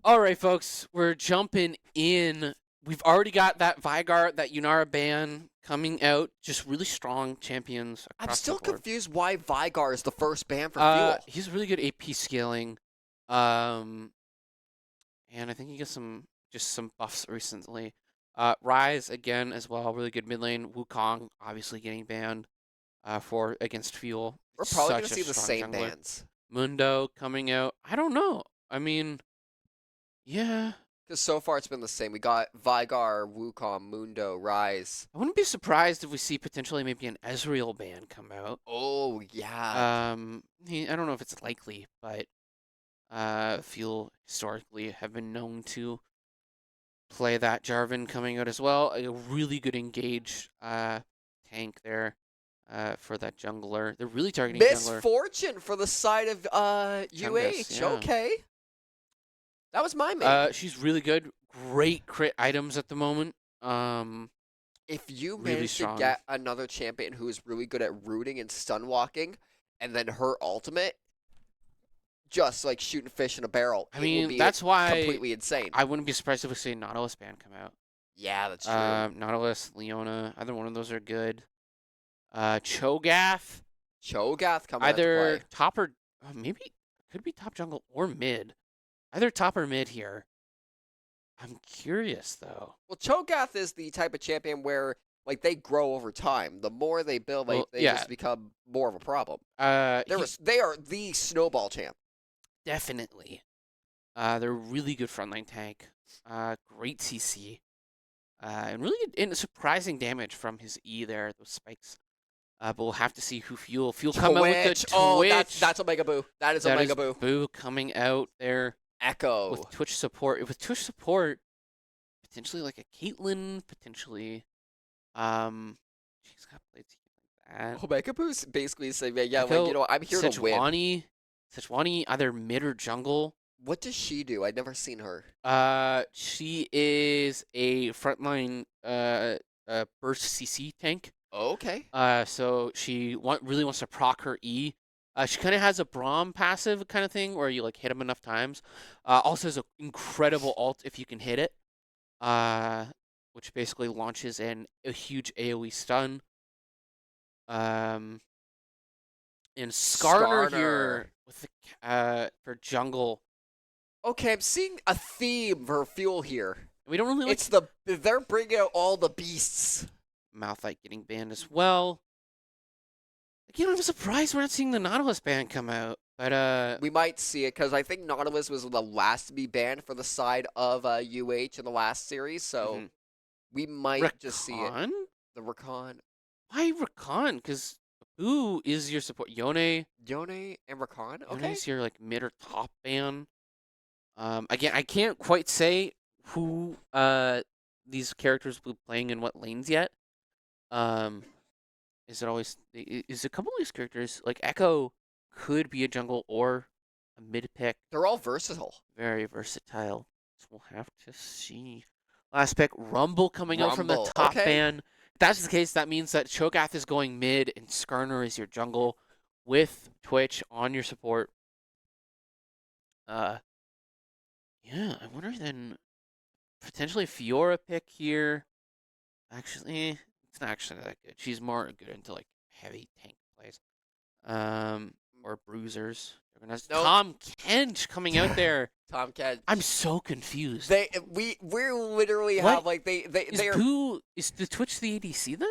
All right, folks, we're jumping in. We've already got that Vygar, that Yunara ban coming out. Just really strong champions I'm across still the board. confused why Vygar is the first ban for Fuel. He's really good AP scaling. And I think he gets some buffs recently. Rise again as well, really good mid lane. Wukong obviously getting banned for against Fuel. We're probably Such going to a see the strong same jungler. bans. Mundo coming out. I don't know. I mean, yeah. Because so far it's been the same. We got Vygar, Wukong, Mundo, Rise. I wouldn't be surprised if we see potentially maybe an Ezreal ban come out. Oh, yeah. I don't know if it's likely, but Fuel historically have been known to play that. Jarvan coming out as well. A really good engage tank there for that jungler. They're really targeting jungler. Misfortune for the side of UH. Chungus, yeah. Okay. That was my main. She's really good. Great crit items at the moment. If you really manage strong. to get another champion who is really good at rooting and stun walking, and then her ultimate, just like shooting fish in a barrel, I it will mean, be that's why completely insane. I wouldn't be surprised if we see a Nautilus ban come out. Yeah, that's true. Nautilus, Leona, either one of those are good. Cho'Gath, Cho'Gath coming out to either play. top or maybe could be top jungle or mid. Either top or mid here. I'm curious though. Well, Cho'Gath is the type of champion where like they grow over time. The more they build, like, Well, they yeah. just become more of a problem. He- They are the snowball champ. Definitely. They're a really good frontline tank. Great CC. And really good and surprising damage from his E there, those spikes. But we'll have to see who Fuel come out with the Twitch. Oh, that's Omega Boo. That is That Omega is Boo. Boo coming out there Echo. with Twitch support. Potentially like a Caitlyn, potentially. She's got blades like that. Omega Boo's basically saying, yeah, Echo, like, you know, I'm here to win. Sejuani, either mid or jungle. What does she do? I've never seen her. She is a frontline burst CC tank. Okay. So she really wants to proc her E. She kind of has a Braum passive kind of thing where you like hit him enough times. Also has an incredible ult if you can hit it. Which basically launches in a huge AoE stun. And Skarner here with the for jungle. Okay, I'm seeing a theme for Fuel here. We don't really like It's they're bringing out all the beasts. Malphite getting banned as well. Again, I'm surprised we're not seeing the Nautilus ban come out. But We might see it because I think Nautilus was the last to be banned for the side of UH in the last series, so Mhm. we might just see it. Rakan? The Rakan. Why Rakan? Because who is your support? Yone Yone and Rakan? Okay. is your like mid or top ban. Again, I can't quite say who these characters will be playing in what lanes yet. Is a couple of these characters like Echo could be a jungle or a mid pick. They're all versatile. Very versatile. So we'll have to see. Last pick, Rumble coming out from the Rumble, top okay. ban. If that's the case, that means that Cho'Gath is going mid and Skarner is your jungle with Twitch on your support. Yeah, I wonder then potentially Fiora pick here. Actually, it's not actually that good. She's more good into like heavy tank plays. Or bruisers. Nope. Tom Kench coming out there. Tom Kent. I'm so confused. We literally What? have like they are Is the Twitch the ADC then?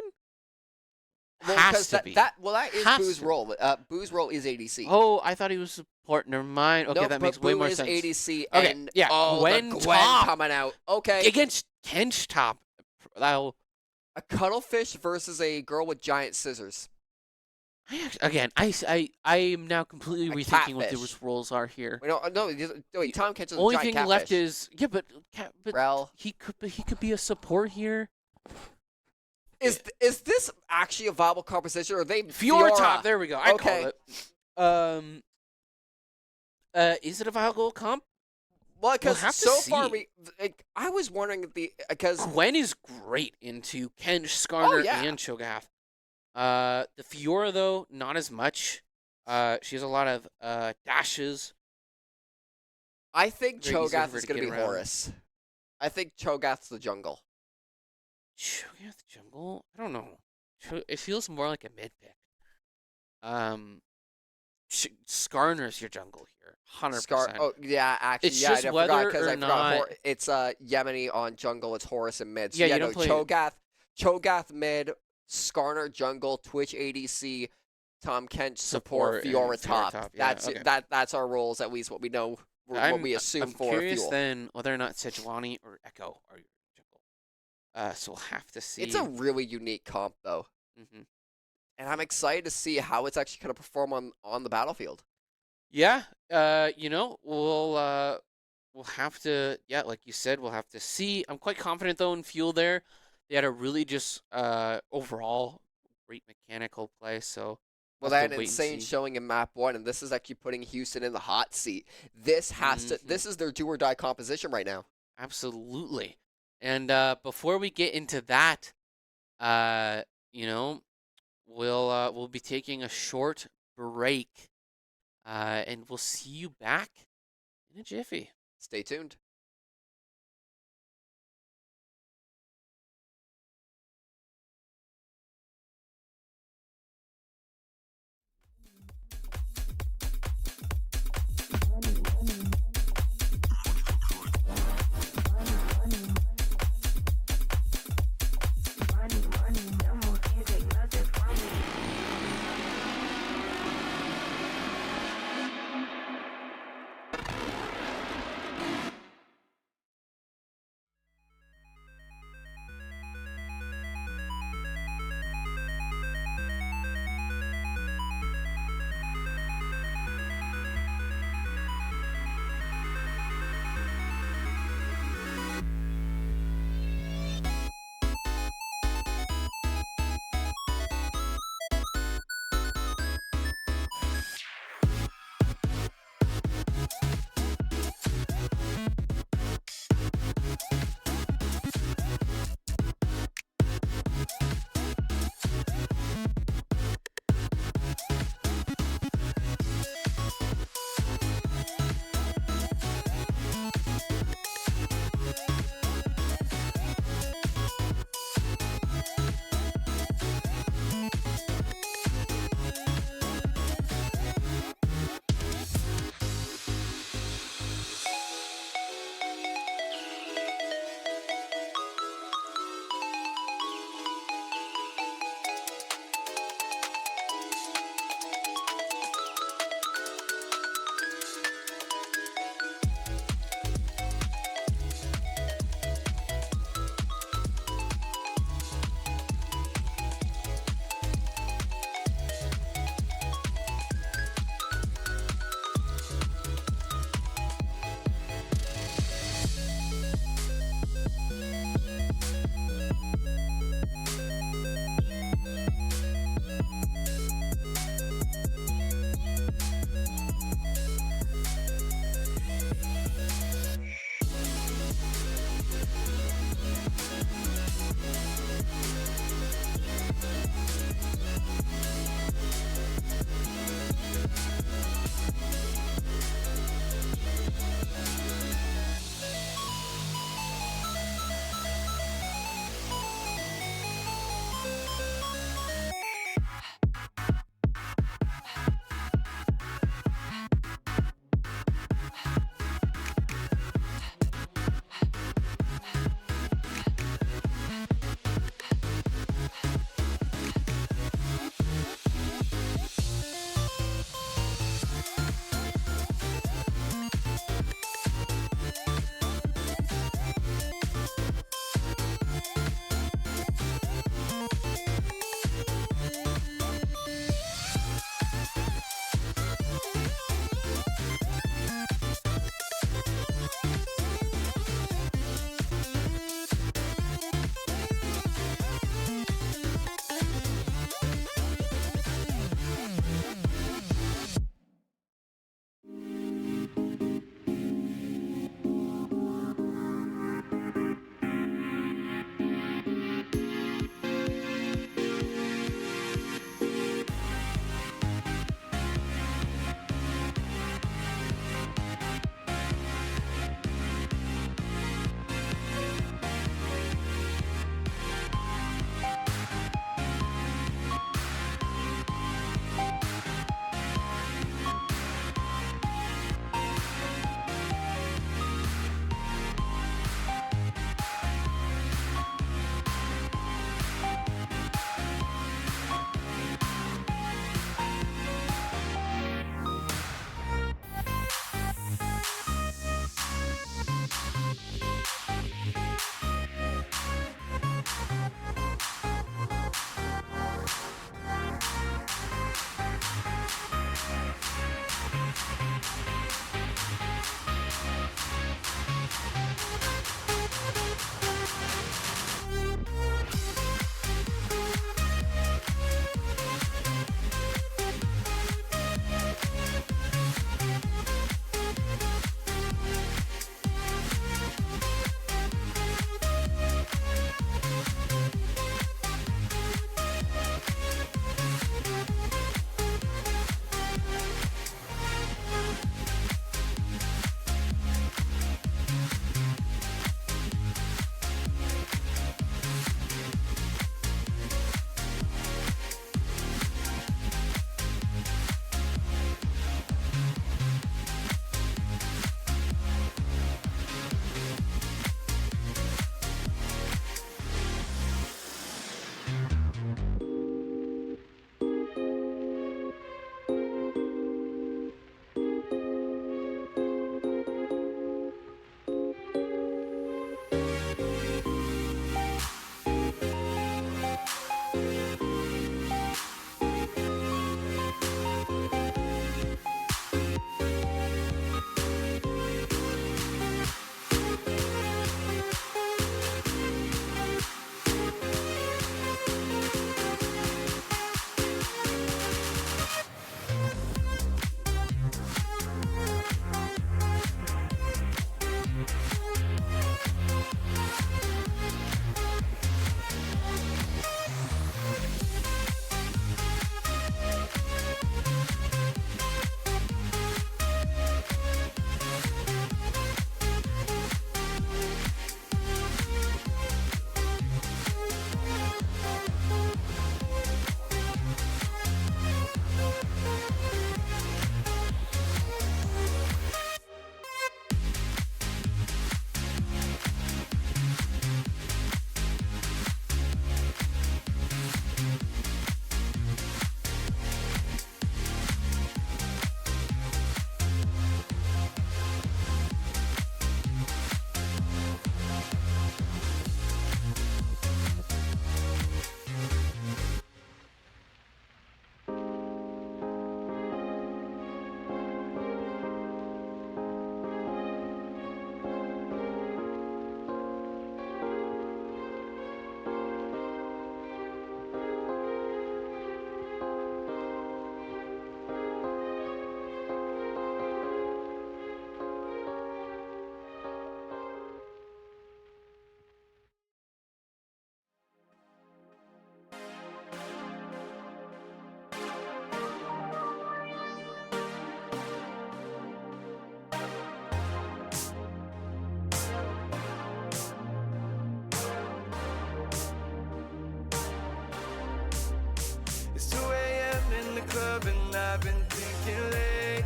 well, Has because to be. that is Has Boo's to be. role. Boo's role is ADC. Oh, I thought he was support. Never mind. Okay, Nope, that but makes way Boo more is sense. ADC Okay, and yeah, oh, Gwen the Gwen top. coming out. Okay. Against Kench top. That'll. A cuttlefish versus a girl with giant scissors. I am now completely A rethinking what catfish. those roles are here. Wait, no, wait, Tom Kent is a Only giant thing left catfish. is but Rel. he could be a support here. Is this actually a viable composition, or are they Fiora top. There we go. I Okay. called it. Is it a viable comp? Well, because have to so far see. I was wondering because Gwen is great into Kench, Skarner, yeah. and Cho'Gath. The Fiora though, not as much. She has a lot of dashes. I think Very easy for Cho'Gath her is to going to get be around. Horus. I think Cho'Gath's the jungle. Cho'Gath jungle? I don't know. It feels more like a mid pick. Skarner's your jungle here, 100%. Oh yeah, actually, It's yeah, just I forgot whether because or I forgot. not. It's Yemeni on jungle. It's Horus and mid. So Yeah, yeah, you no, don't play. Cho'Gath mid, Skarner jungle, Twitch ADC, Tom Kent support, Support, and Fiora Fiora top. top, yeah, That's okay. That's our roles. At least what we know, what we assume I'm for curious Fuel. then whether or not Sejuani or Echo are your jungle. So we'll have to see. It's a really unique comp though, hmm and I'm excited to see how it's actually going to perform on the battlefield. Yeah. We'll have to. Yeah, like you said, we'll have to see. I'm quite confident though in Fuel there. They had a really just overall great mechanical play. So Well, we'll they have had to an wait and insane see. showing in map 1, and this is actually putting Houston in the hot seat. This has to. Mhm. This is their do or die composition right now. Absolutely. And before we get into that, uh, you know, we'll be taking a short break, and we'll see you back in a jiffy. Stay tuned. club and I've been thinking lately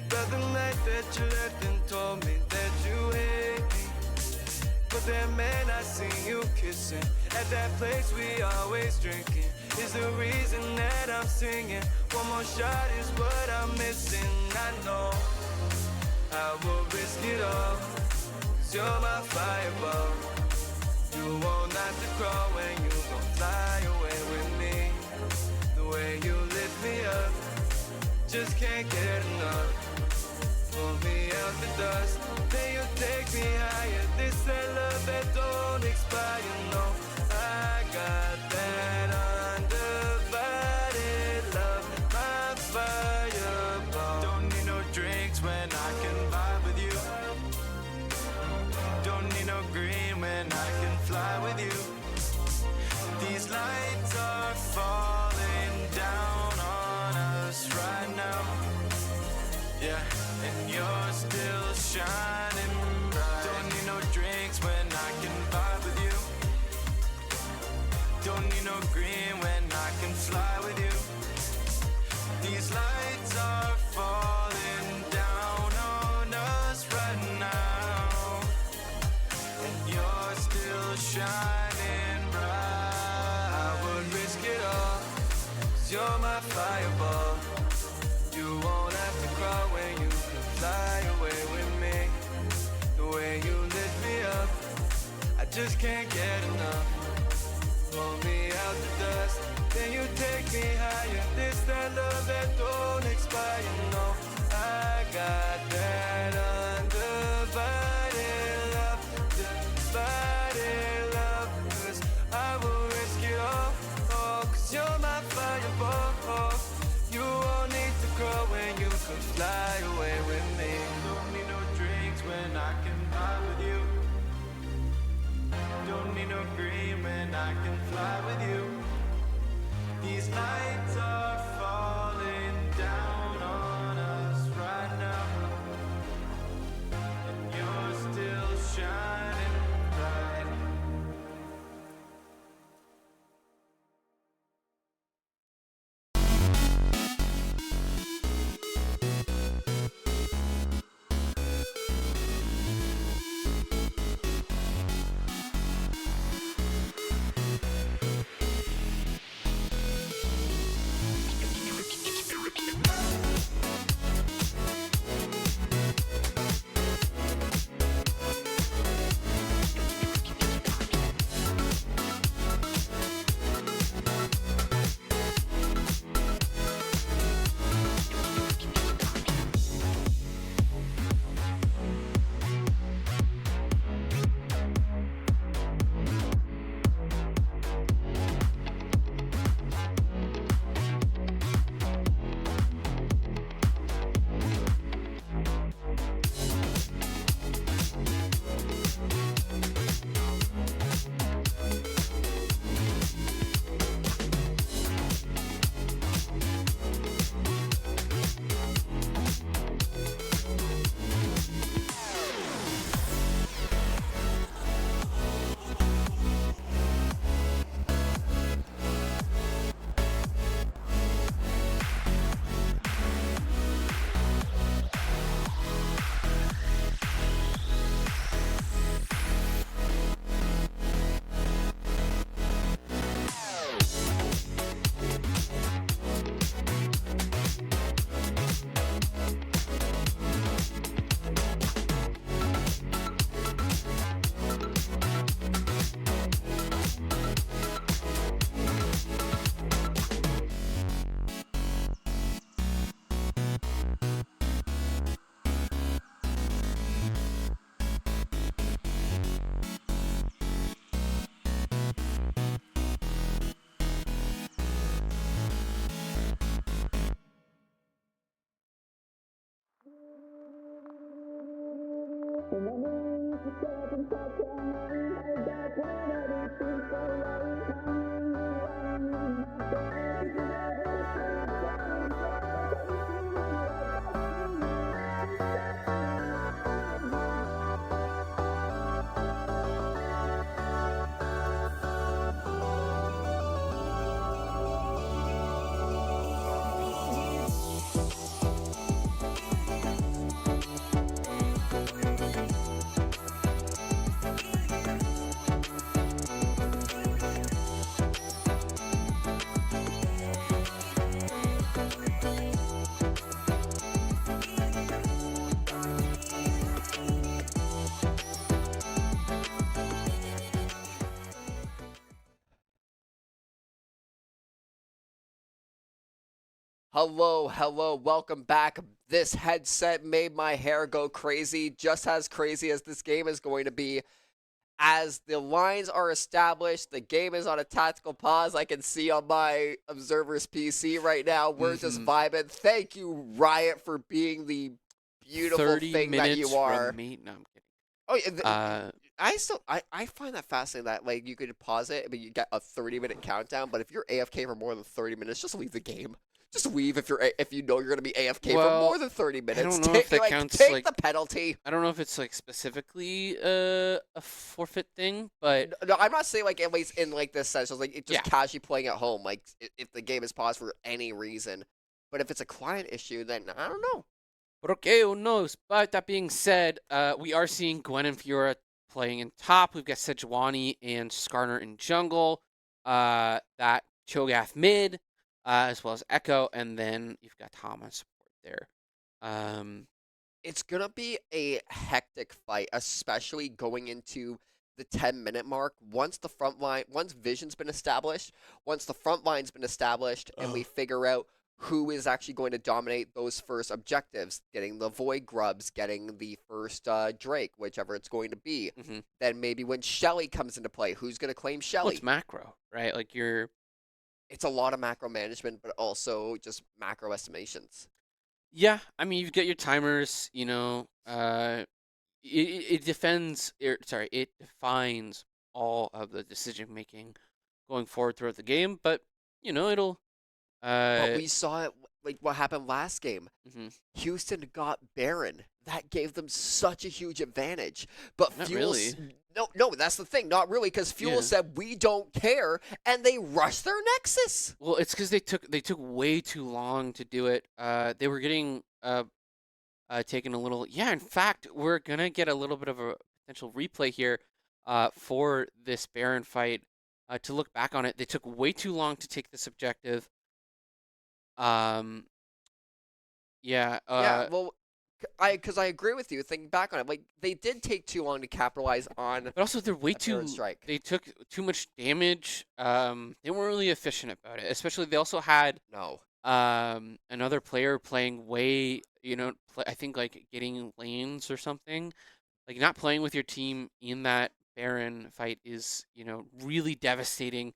about the night that you left and told me that you hate me. But then man, I seen you kissing at that place we always drinking. Is the reason that I'm singing. One more shot is what I'm missing. I know I will risk it all, 'cause you're my fireball. You won't have to crawl when you gon' fly away with me. The way you lift me up, just can't get enough. Pull me out the dust, then you take me higher. This that love that don't expire, no. I got that undivided love, my fireball. Don't need no drinks when I can vibe with you. Don't need no green when I can fly with you. These lights are falling down on us right now. Yeah, and you're still shining bright. Don't need no drinks when I can vibe with you. Don't need no green when I can fly with you. These lights are falling down on us right now, and you're still shining bright. I would risk it all, 'cause you're my fireball. You won't have to cry when you can fly away with me. The way you lift me up, I just can't get enough. Pull me out the dust, then you take me higher. This that love that don't expire, no. I got that undivided love, divided love. 'Cause I will risk it all, oh, 'cause you're my fireball. You won't need to crawl when you can fly away with me. Don't need no drinks when I can vibe with you. Don't need no green when I can fly with you. These lights are falling down on us right now, and you're still shining bright. Hello, welcome back. This headset made my hair go crazy, just as crazy as this game is going to be. As the lines are established, the game is on a tactical pause. I can see on my observer's PC right now. We're just vibing. Thank you, Riot, for being the beautiful 30 thing that minutes you are. from me. No, I'm kidding. Oh, yeah, I find that fascinating that like you could pause it, but you get a 30-minute countdown. But if you're AFK for more than 30 minutes, just leave the game. Just leave if you know you're gonna be AFK for Well, more than 30 minutes. I don't know if that counts, take like- the penalty. I don't know if it's like specifically a forfeit thing, but No, I'm not saying like at least in like this sense, like just Yeah. casually playing at home. Like if the game is paused for any reason, but if it's a client issue, then I don't know. But okay, who knows? But that being said, we are seeing Gwen and Fiora playing in top. We've got Sejuani and Skarner in jungle. That Cho'Gath mid, as well as Echo, and then you've got Tom on support there. It's gonna be a hectic fight, especially going into the 10-minute mark. Once Vision's been established, once the front line's been established, and we figure out who is actually going to dominate those first objectives, getting the Void Grubs, getting the first Drake, whichever it's going to be. Mhm. Then maybe when Shelly comes into play, who's going to claim Well, Shelly? it's macro, right? Like It's a lot of macro management, but also just macro estimations. yeah. I mean, you've got your timers. You know, it defines all of the decision making going forward throughout the game. But you know, it'll. But we saw it, like what happened last game. Mhm. Houston got Baron. That gave them such a huge advantage. But Not Fuel, really. no, that's the thing. Not really, because Fuel Yeah. said we don't care, and they rushed their Nexus. Well, it's because they took way too long to do it. They were getting taken a little. Yeah, in fact, we're gonna get a little bit of a potential replay here for this Baron fight. To look back on it, they took way too long to take this objective. Yeah. Yeah, well, because I agree with you. Thinking back on it, like they did take too long to capitalize on But also, they're way a third too. strike. They took too much damage. They weren't really efficient about it. Especially, they also had No. another player playing way. You know, I think like getting lanes or something. Like not playing with your team in that Baron fight is, you know, really devastating,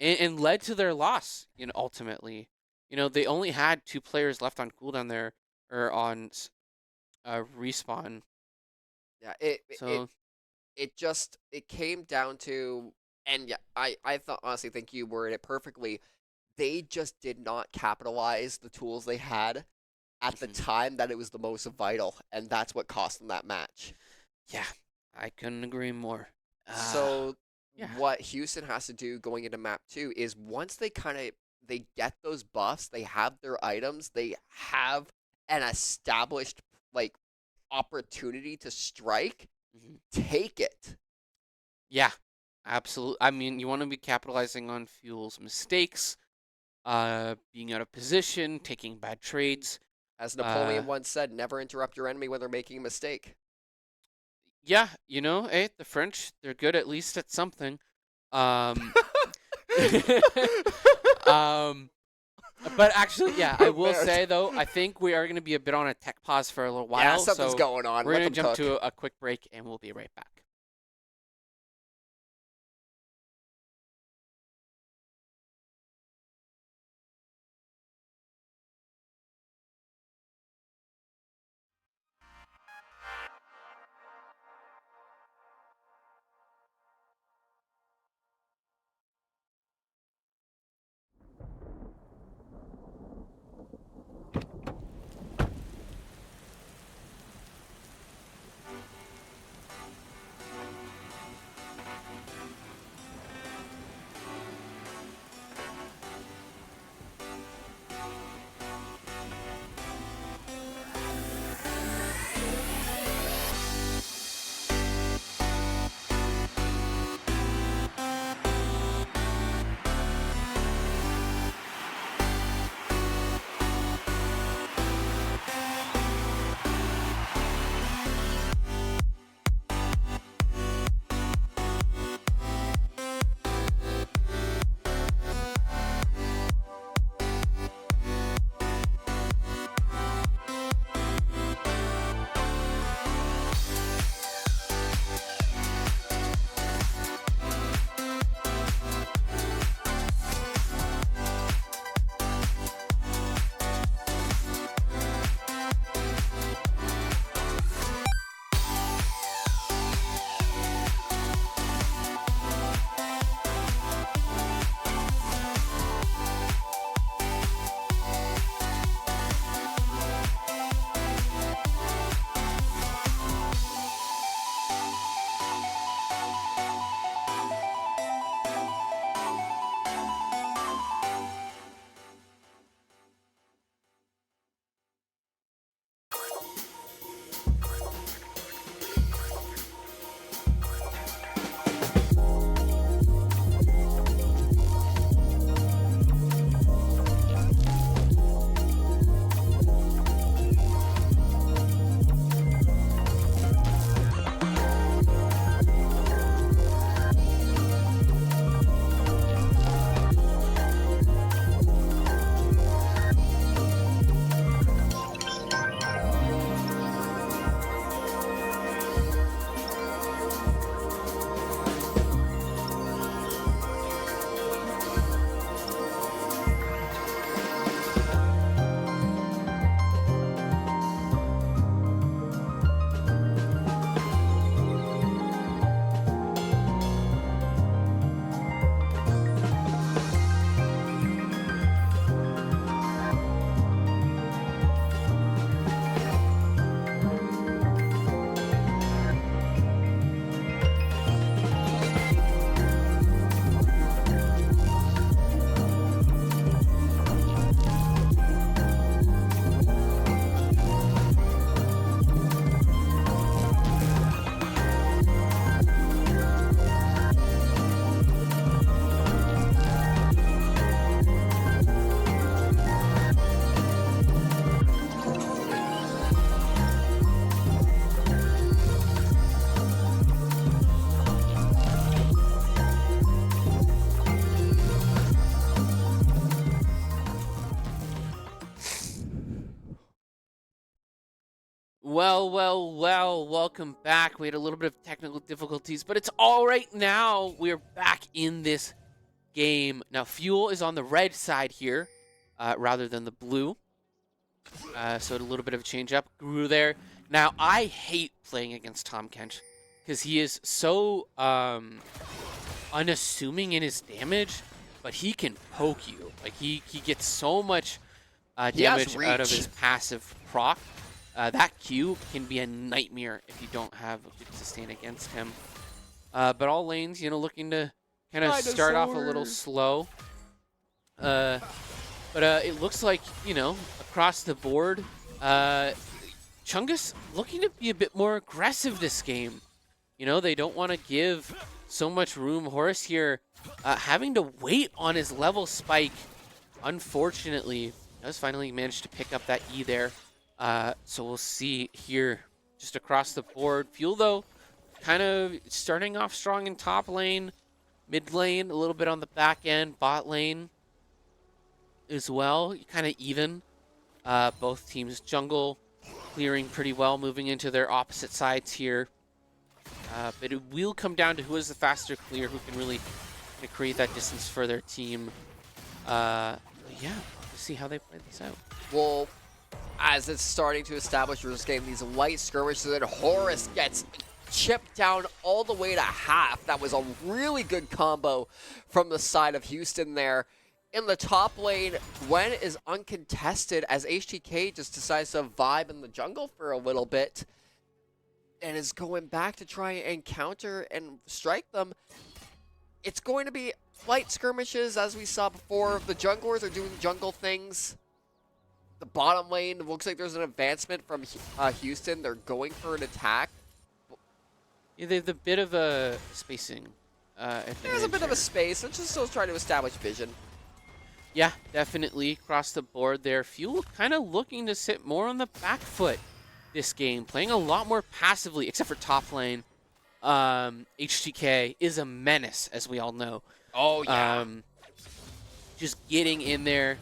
and led to their loss. You know, ultimately, you know, they only had 2 players left on cooldown there or on respawn. Yeah, So it came down to, and yeah, I honestly think you worded it perfectly. They just did not capitalize the tools they had at the time that it was the most vital, and that's what cost them that match. yeah, I couldn't agree more. So yeah. what Houston has to do going into map 2 is once they they get those buffs, they have their items, they have an established like opportunity to strike, take it. Yeah, absolutely. I mean, you want to be capitalizing on Fuel's mistakes, being out of position, taking bad trades. As Napoleon once said, never interrupt your enemy when they're making a mistake. Yeah, you know, hey, the French, they're good at least at something. But actually, yeah, I will say though, I think we are going to be a bit on a tech pause for a little while. Yeah, something's so going on. We're Let going to them jump cook. to a quick break, and we'll be right back. Well, welcome back. We had a little bit of technical difficulties, but it's all right now. We're back in this game. Now, Fuel is on the red side here rather than the blue. So a little bit of a change up. Guru there. Now, I hate playing against Tom Kench because he is so unassuming in his damage, but he can poke you. Like, he gets so much damage out of his passive proc. That Q can be a nightmare if you don't have a good sustain against him. But all lanes, looking to kind of start off a little slow. But it looks like, across the board, Chungus looking to be a bit more aggressive this game. They don't want to give so much room. Horus here having to wait on his level spike. Unfortunately, does finally manage to pick up that E there. So we'll see here just across the board. Fuel, though, kind of starting off strong in top lane, mid lane, a little bit on the back end, bot lane as well. Kind of even. Both teams jungle clearing pretty well, moving into their opposite sides here. But it will come down to who is the faster clear, who can really create that distance for their team. Yeah, we'll see how they play this out. Well, as it's starting to establish, we're just getting these light skirmishes, and Horus gets chipped down all the way to half. That was a really good combo from the side of Houston there. In the top lane, Gwen is uncontested as HTK just decides to vibe in the jungle for a little bit and is going back to try and counter and strike them. It's going to be light skirmishes, as we saw before. The junglers are doing jungle things. The bottom lane looks like there's an advancement from Houston. They're going for an attack. Yeah, they have a bit of a spacing. There's a bit of a space. They're just still trying to establish vision. Yeah, definitely across the board there. Fuel kind of looking to sit more on the back foot this game, playing a lot more passively, except for top lane. HTK is a menace, as we all know. Oh, yeah. Just getting in there.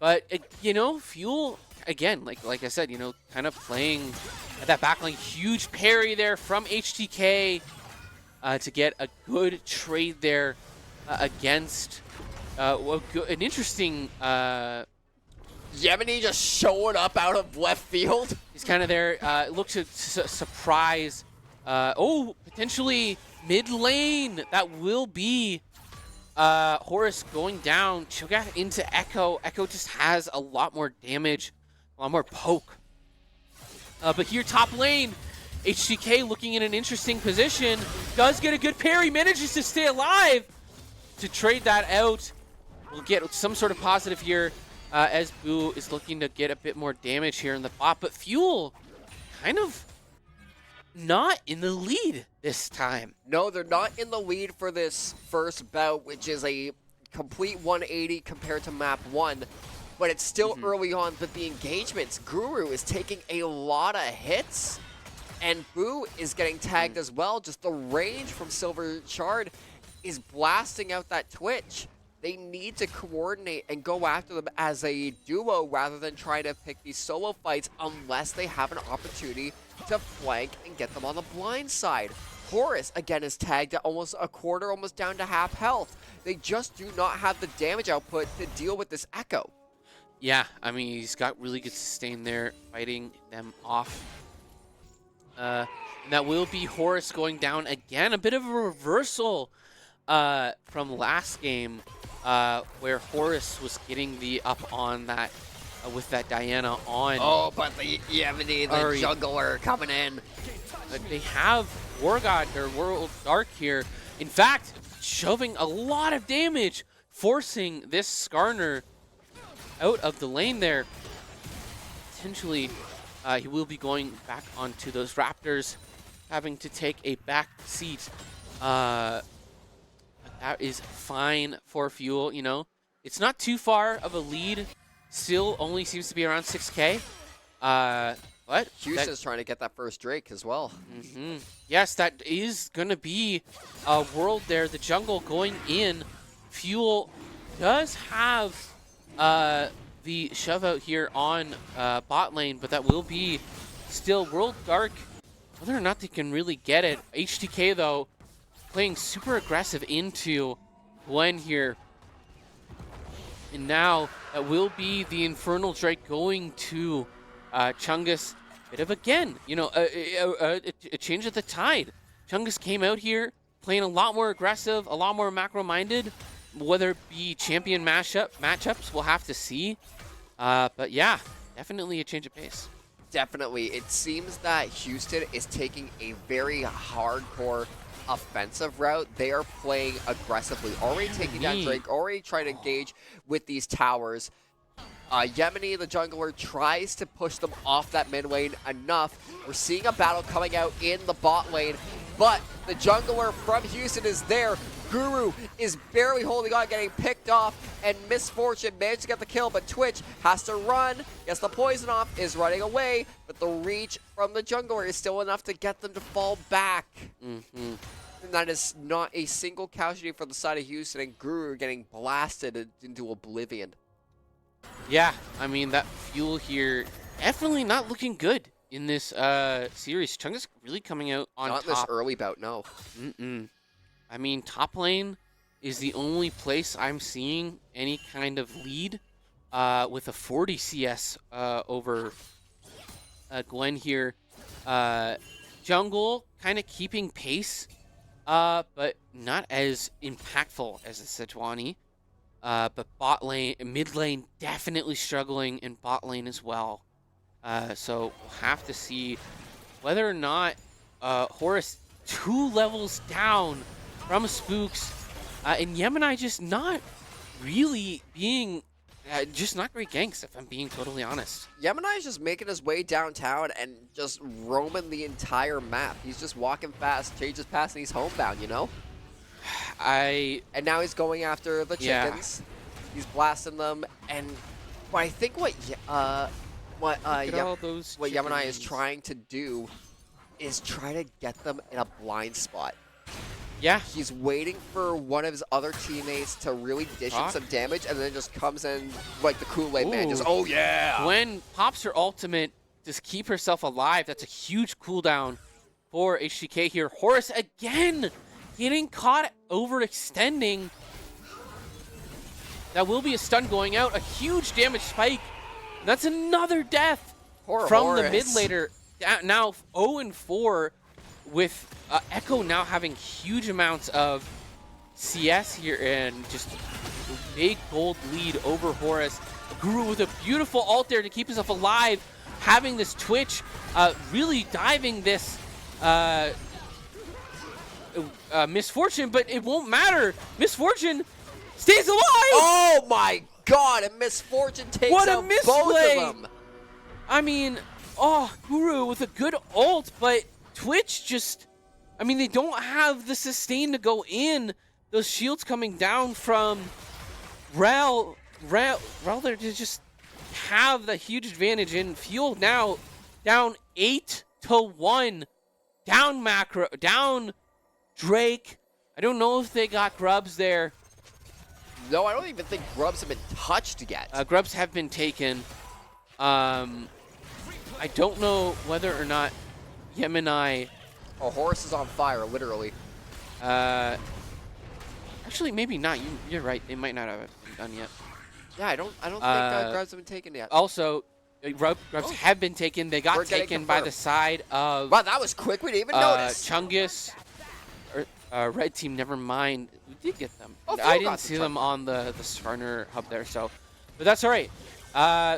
But, Fuel, again, like I said, kind of playing at that backline. Huge parry there from HTK to get a good trade there against an interesting... Yemeni just showing up out of left field. He's kind of there. Look to surprise. Potentially mid lane. That will be... Horus going down, Cho'Gath into Echo. Echo just has a lot more damage, a lot more poke. But here, top lane, HTK looking in an interesting position. Does get a good parry, manages to stay alive to trade that out. We'll get some sort of positive here as Boo is looking to get a bit more damage here in the bot. But Fuel kind of not in the lead this time. No, they're not in the lead for this first bout, which is a complete 180 compared to map 1. But it's still early on, but the engagements, Guru is taking a lot of hits, and Boo is getting tagged as well. Just the range from Silver Shard is blasting out that Twitch. They need to coordinate and go after them as a duo rather than try to pick these solo fights unless they have an opportunity to flank and get them on the blind side. Horus, again, is tagged at almost a quarter, almost down to half health. They just do not have the damage output to deal with this Echo. Yeah, I mean, he's got really good sustain there, fighting them off. And that will be Horus going down again. A bit of a reversal from last game where Horus was getting the up on that with that Diana on. Oh, but the Yemeni, the jungler coming in. They have War God or World Dark here. In fact, shoving a lot of damage, forcing this Skarner out of the lane there. Potentially, he will be going back onto those Raptors, having to take a back seat. But that is fine for Fuel, It's not too far of a lead. Still only seems to be around 6K. But Houston's trying to get that first Drake as well. Yes, that is going to be a world there. The jungle going in. Fuel does have the shove out here on bot lane, but that will be still, World Dark, whether or not they can really get it. HTK, though, playing super aggressive into Gwen here. And now that will be the Infernal Drake going to Chungus. Bit of, again, you know, a change of the tide. Chungus came out here playing a lot more aggressive, a lot more macro-minded. Whether it be champion matchups, we'll have to see. But yeah, definitely a change of pace. Definitely. It seems that Houston is taking a very hardcore offensive route. They are playing aggressively, already taking down Drake, already trying to engage with these towers. Yemeni, the jungler, tries to push them off that mid lane enough. We're seeing a battle coming out in the bot lane, but the jungler from Houston is there. Guru is barely holding on, getting picked off, and Misfortune managed to get the kill, but Twitch has to run, gets the poison off, is running away, but the reach from the jungler is still enough to get them to fall back. And that is not a single casualty for the side of Houston, and Guru getting blasted into oblivion. Yeah, I mean, that fuel here definitely not looking good in this series. Chungus really coming out on top. Not this early bout, no. I mean, top lane is the only place I'm seeing any kind of lead with a 40 CS over Gwen here. Jungle kind of keeping pace, but not as impactful as the Sejuani. But bot lane, mid lane definitely struggling, and bot lane as well. So we'll have to see whether or not Horus 2 levels down from Spooks, and Yemeni just not really being, just not great ganks, if I'm being totally honest. Yemeni is just making his way downtown and just roaming the entire map. He's just walking fast, changes past, and he's homebound, you know? And now he's going after the chickens. Yeah. He's blasting them, and I think what Yemeni is trying to do is try to get them in a blind spot. Yeah. He's waiting for one of his other teammates to really dish him some damage, and then just comes in like the Kool-Aid man, just, oh yeah! Gwen pops her ultimate to keep herself alive. That's a huge cooldown for HTK here. Horus again getting caught overextending. That will be a stun going out. A huge damage spike. That's another death from Horus. the mid laner. Now 0-4 with Echo now having huge amounts of CS here and just a big gold lead over Horus. Guru with a beautiful ult there to keep himself alive, having this Twitch, really diving this Misfortune, but it won't matter. Misfortune stays alive! Oh my god, and Misfortune takes out both of them. I mean, Guru with a good ult, but Twitch just, I mean, they don't have the sustain to go in. Those shields coming down from Rel there to just have the huge advantage in Fuel now down 8-1. Down Macro, down Drake. I don't know if they got Grubs there. No, I don't even think Grubs have been touched yet. Grubs have been taken. I don't know whether or not Yemeni... Oh, Horus is on fire, literally. Actually, maybe not. You're right. They might not have been done yet. Yeah, I don't think Grubs have been taken yet. Also, Grubs have been taken. They got taken by the side of... Wow, that was quick. We didn't even notice. Chungus. Red team, never mind. We did get them. Oh, I didn't see them on the Skarner hub there, so... But that's all right.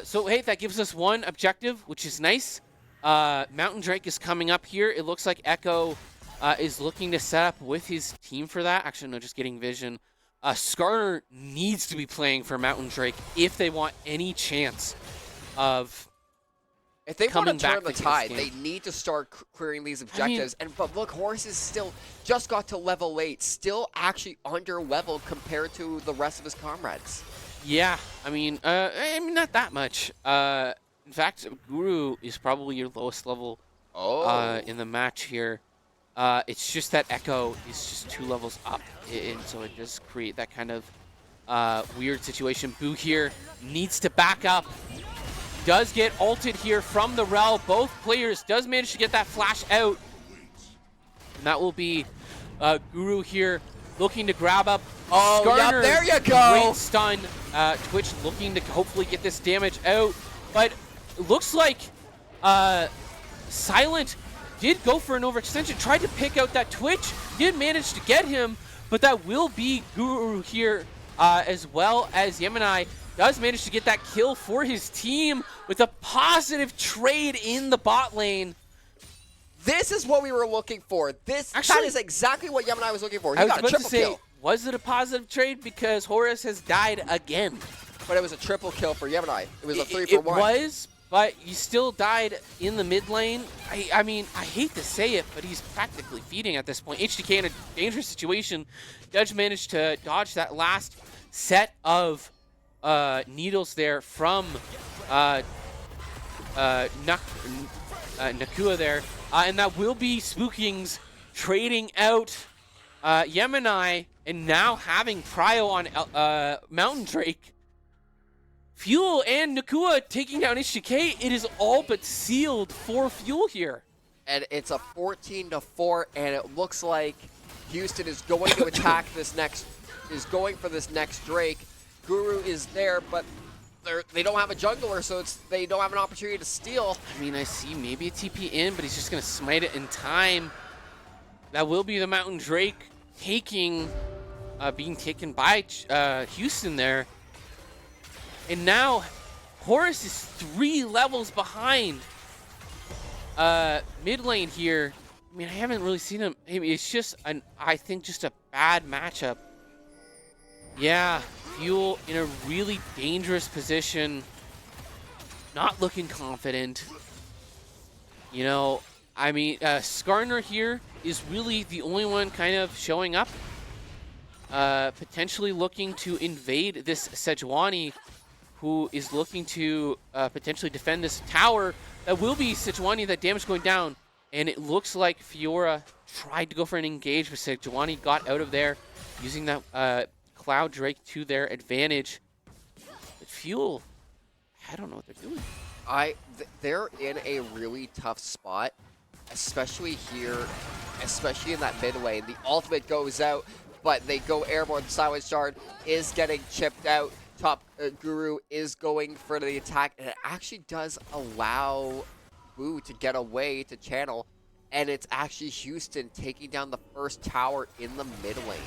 So, hey, that gives us one objective, which is nice. Mountain Drake is coming up here. It looks like Echo is looking to set up with his team for that. Actually, no, just getting vision. Skarner needs to be playing for Mountain Drake if they want any chance of if they want to turn the tide, game. They need to start clearing these objectives. But look, Horus is still just got to level 8, still actually under level compared to the rest of his comrades. Yeah, I mean, not that much. In fact, Guru is probably your lowest level in the match here. It's just that Echo is just 2 levels up, and so it does create that kind of weird situation. Boo here needs to back up does get ulted here from the Rel. Both players does manage to get that flash out. And that will be Guru here looking to grab up. Oh, yeah, Skarner, there you go. Great stun. Twitch looking to hopefully get this damage out. But it looks like Silent did go for an overextension, tried to pick out that Twitch, did manage to get him, but that will be Guru here, as well as Yemeni does manage to get that kill for his team with a positive trade in the bot lane. This is what we were looking for. That is exactly what Yemeni was looking for. He I was got a about to triple say, kill. was it a positive trade? Because Horus has died again. But it was a triple kill for Yemeni. It was a 3-for-1. It was, but he still died in the mid lane. I mean, I hate to say it, but he's practically feeding at this point. HDK in a dangerous situation. Judge managed to dodge that last set of needles there from Nakua there. And that will be Spookings trading out Yemeni and now having Prio on Mountain Drake. Fuel and Nakua taking down HDK. It is all but sealed for Fuel here. And it's a 14-4, and it looks like Houston is going to attack this next, is going for this next Drake. Guru is there, but they don't have a jungler, so they don't have an opportunity to steal. I mean, I see maybe a TP in, but he's just going to smite it in time. That will be the Mountain Drake being taken by Houston there. And now Horus is 3 levels behind mid lane here. I mean, I haven't really seen him. Maybe it's just, I think, just a bad matchup. Yeah, Fuel in a really dangerous position. Not looking confident. You know, I mean, Skarner here is really the only one kind of showing up. Potentially looking to invade this Sejuani, who is looking to potentially defend this tower. That will be Sejuani, that damage going down. And it looks like Fiora tried to go for an engage, but Sejuani got out of there using that Cloud Drake to their advantage. But Fuel, I don't know what they're doing. They're in a really tough spot, especially here, especially in that mid lane. The ultimate goes out, but they go airborne. Silent Shard is getting chipped out. Top Guru is going for the attack, and it actually does allow Wu to get away to channel, and it's actually Houston taking down the first tower in the mid lane.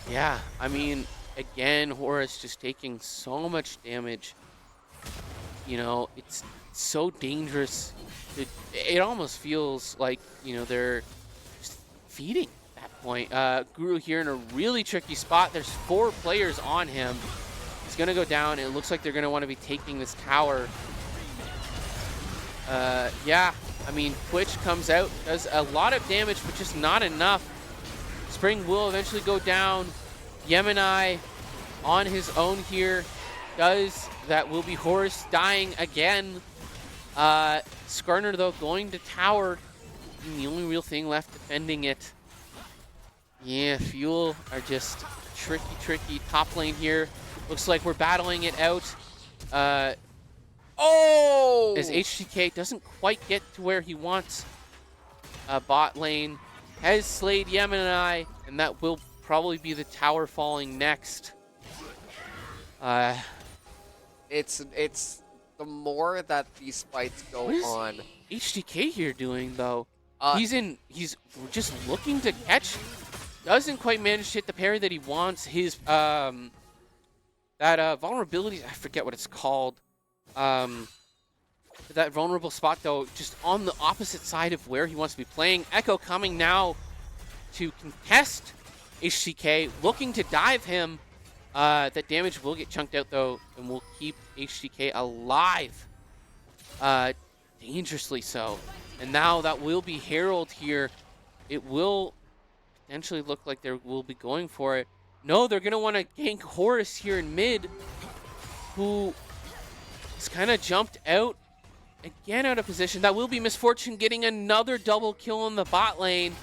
Yeah, I mean, again, Horus just taking so much damage. You know, it's so dangerous. It almost feels like, you know, they're just feeding at that point. Guru here in a really tricky spot. There's 4 players on him. He's going to go down. It looks like they're going to want to be taking this tower. Yeah, I mean, Twitch comes out, does a lot of damage, but just not enough. Spring will eventually go down. Yemeni on his own here. That will be Horus dying again. Skarner, though, going to tower. And the only real thing left defending it. Yeah, Fuel are just tricky top lane here. Looks like we're battling it out. As HTK doesn't quite get to where he wants. Bot lane has slayed Yemeni, and that will probably be the tower falling next. It's the more that these fights go on. HDK here doing though? He's just looking to catch. Doesn't quite manage to hit the parry that he wants. His that vulnerability, I forget what it's called. That vulnerable spot though, just on the opposite side of where he wants to be playing. Echo coming now to contest HDK, looking to dive him. That damage will get chunked out though, and will keep HDK alive. Dangerously so. And now that will be Herald here. It will potentially look like they will be going for it. No, they're going to want to gank Horus here in mid, who is kind of jumped out. Again out of position. That will be Misfortune getting another double kill in the bot lane.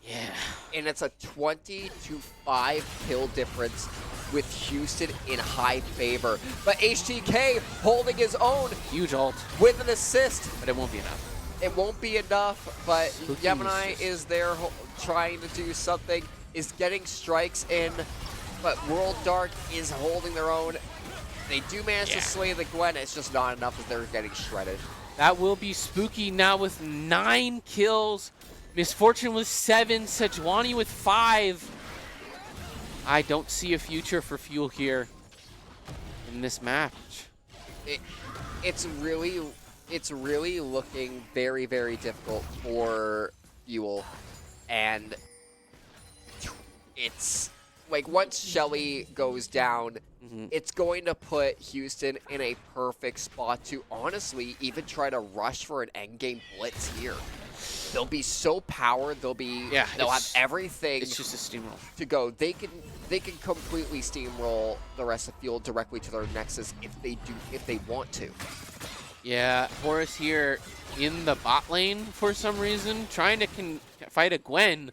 Yeah. And it's a 20-5 kill difference with Houston in high favor. But HTK holding his own Huge ult, with an assist. but it won't be enough. It won't be enough, but Spooky Gemini is is there trying to do something, is getting strikes in, but World Dark is holding their own. They do manage to slay the Gwen, it's just not enough as they're getting shredded. That will be Spooky now with 9 kills. Misfortune with 7, Sejuani with 5. I don't see a future for Fuel here in this match. It's really looking very, very difficult for Fuel, and it's like once Shelly goes down, it's going to put Houston in a perfect spot to honestly even try to rush for an endgame blitz here. They'll be so powered. They'll have everything. It's just a steamroll to go. They can completely steamroll the rest of Fuel directly to their Nexus if they want to. Yeah, Horus here in the bot lane for some reason, trying to fight a Gwen,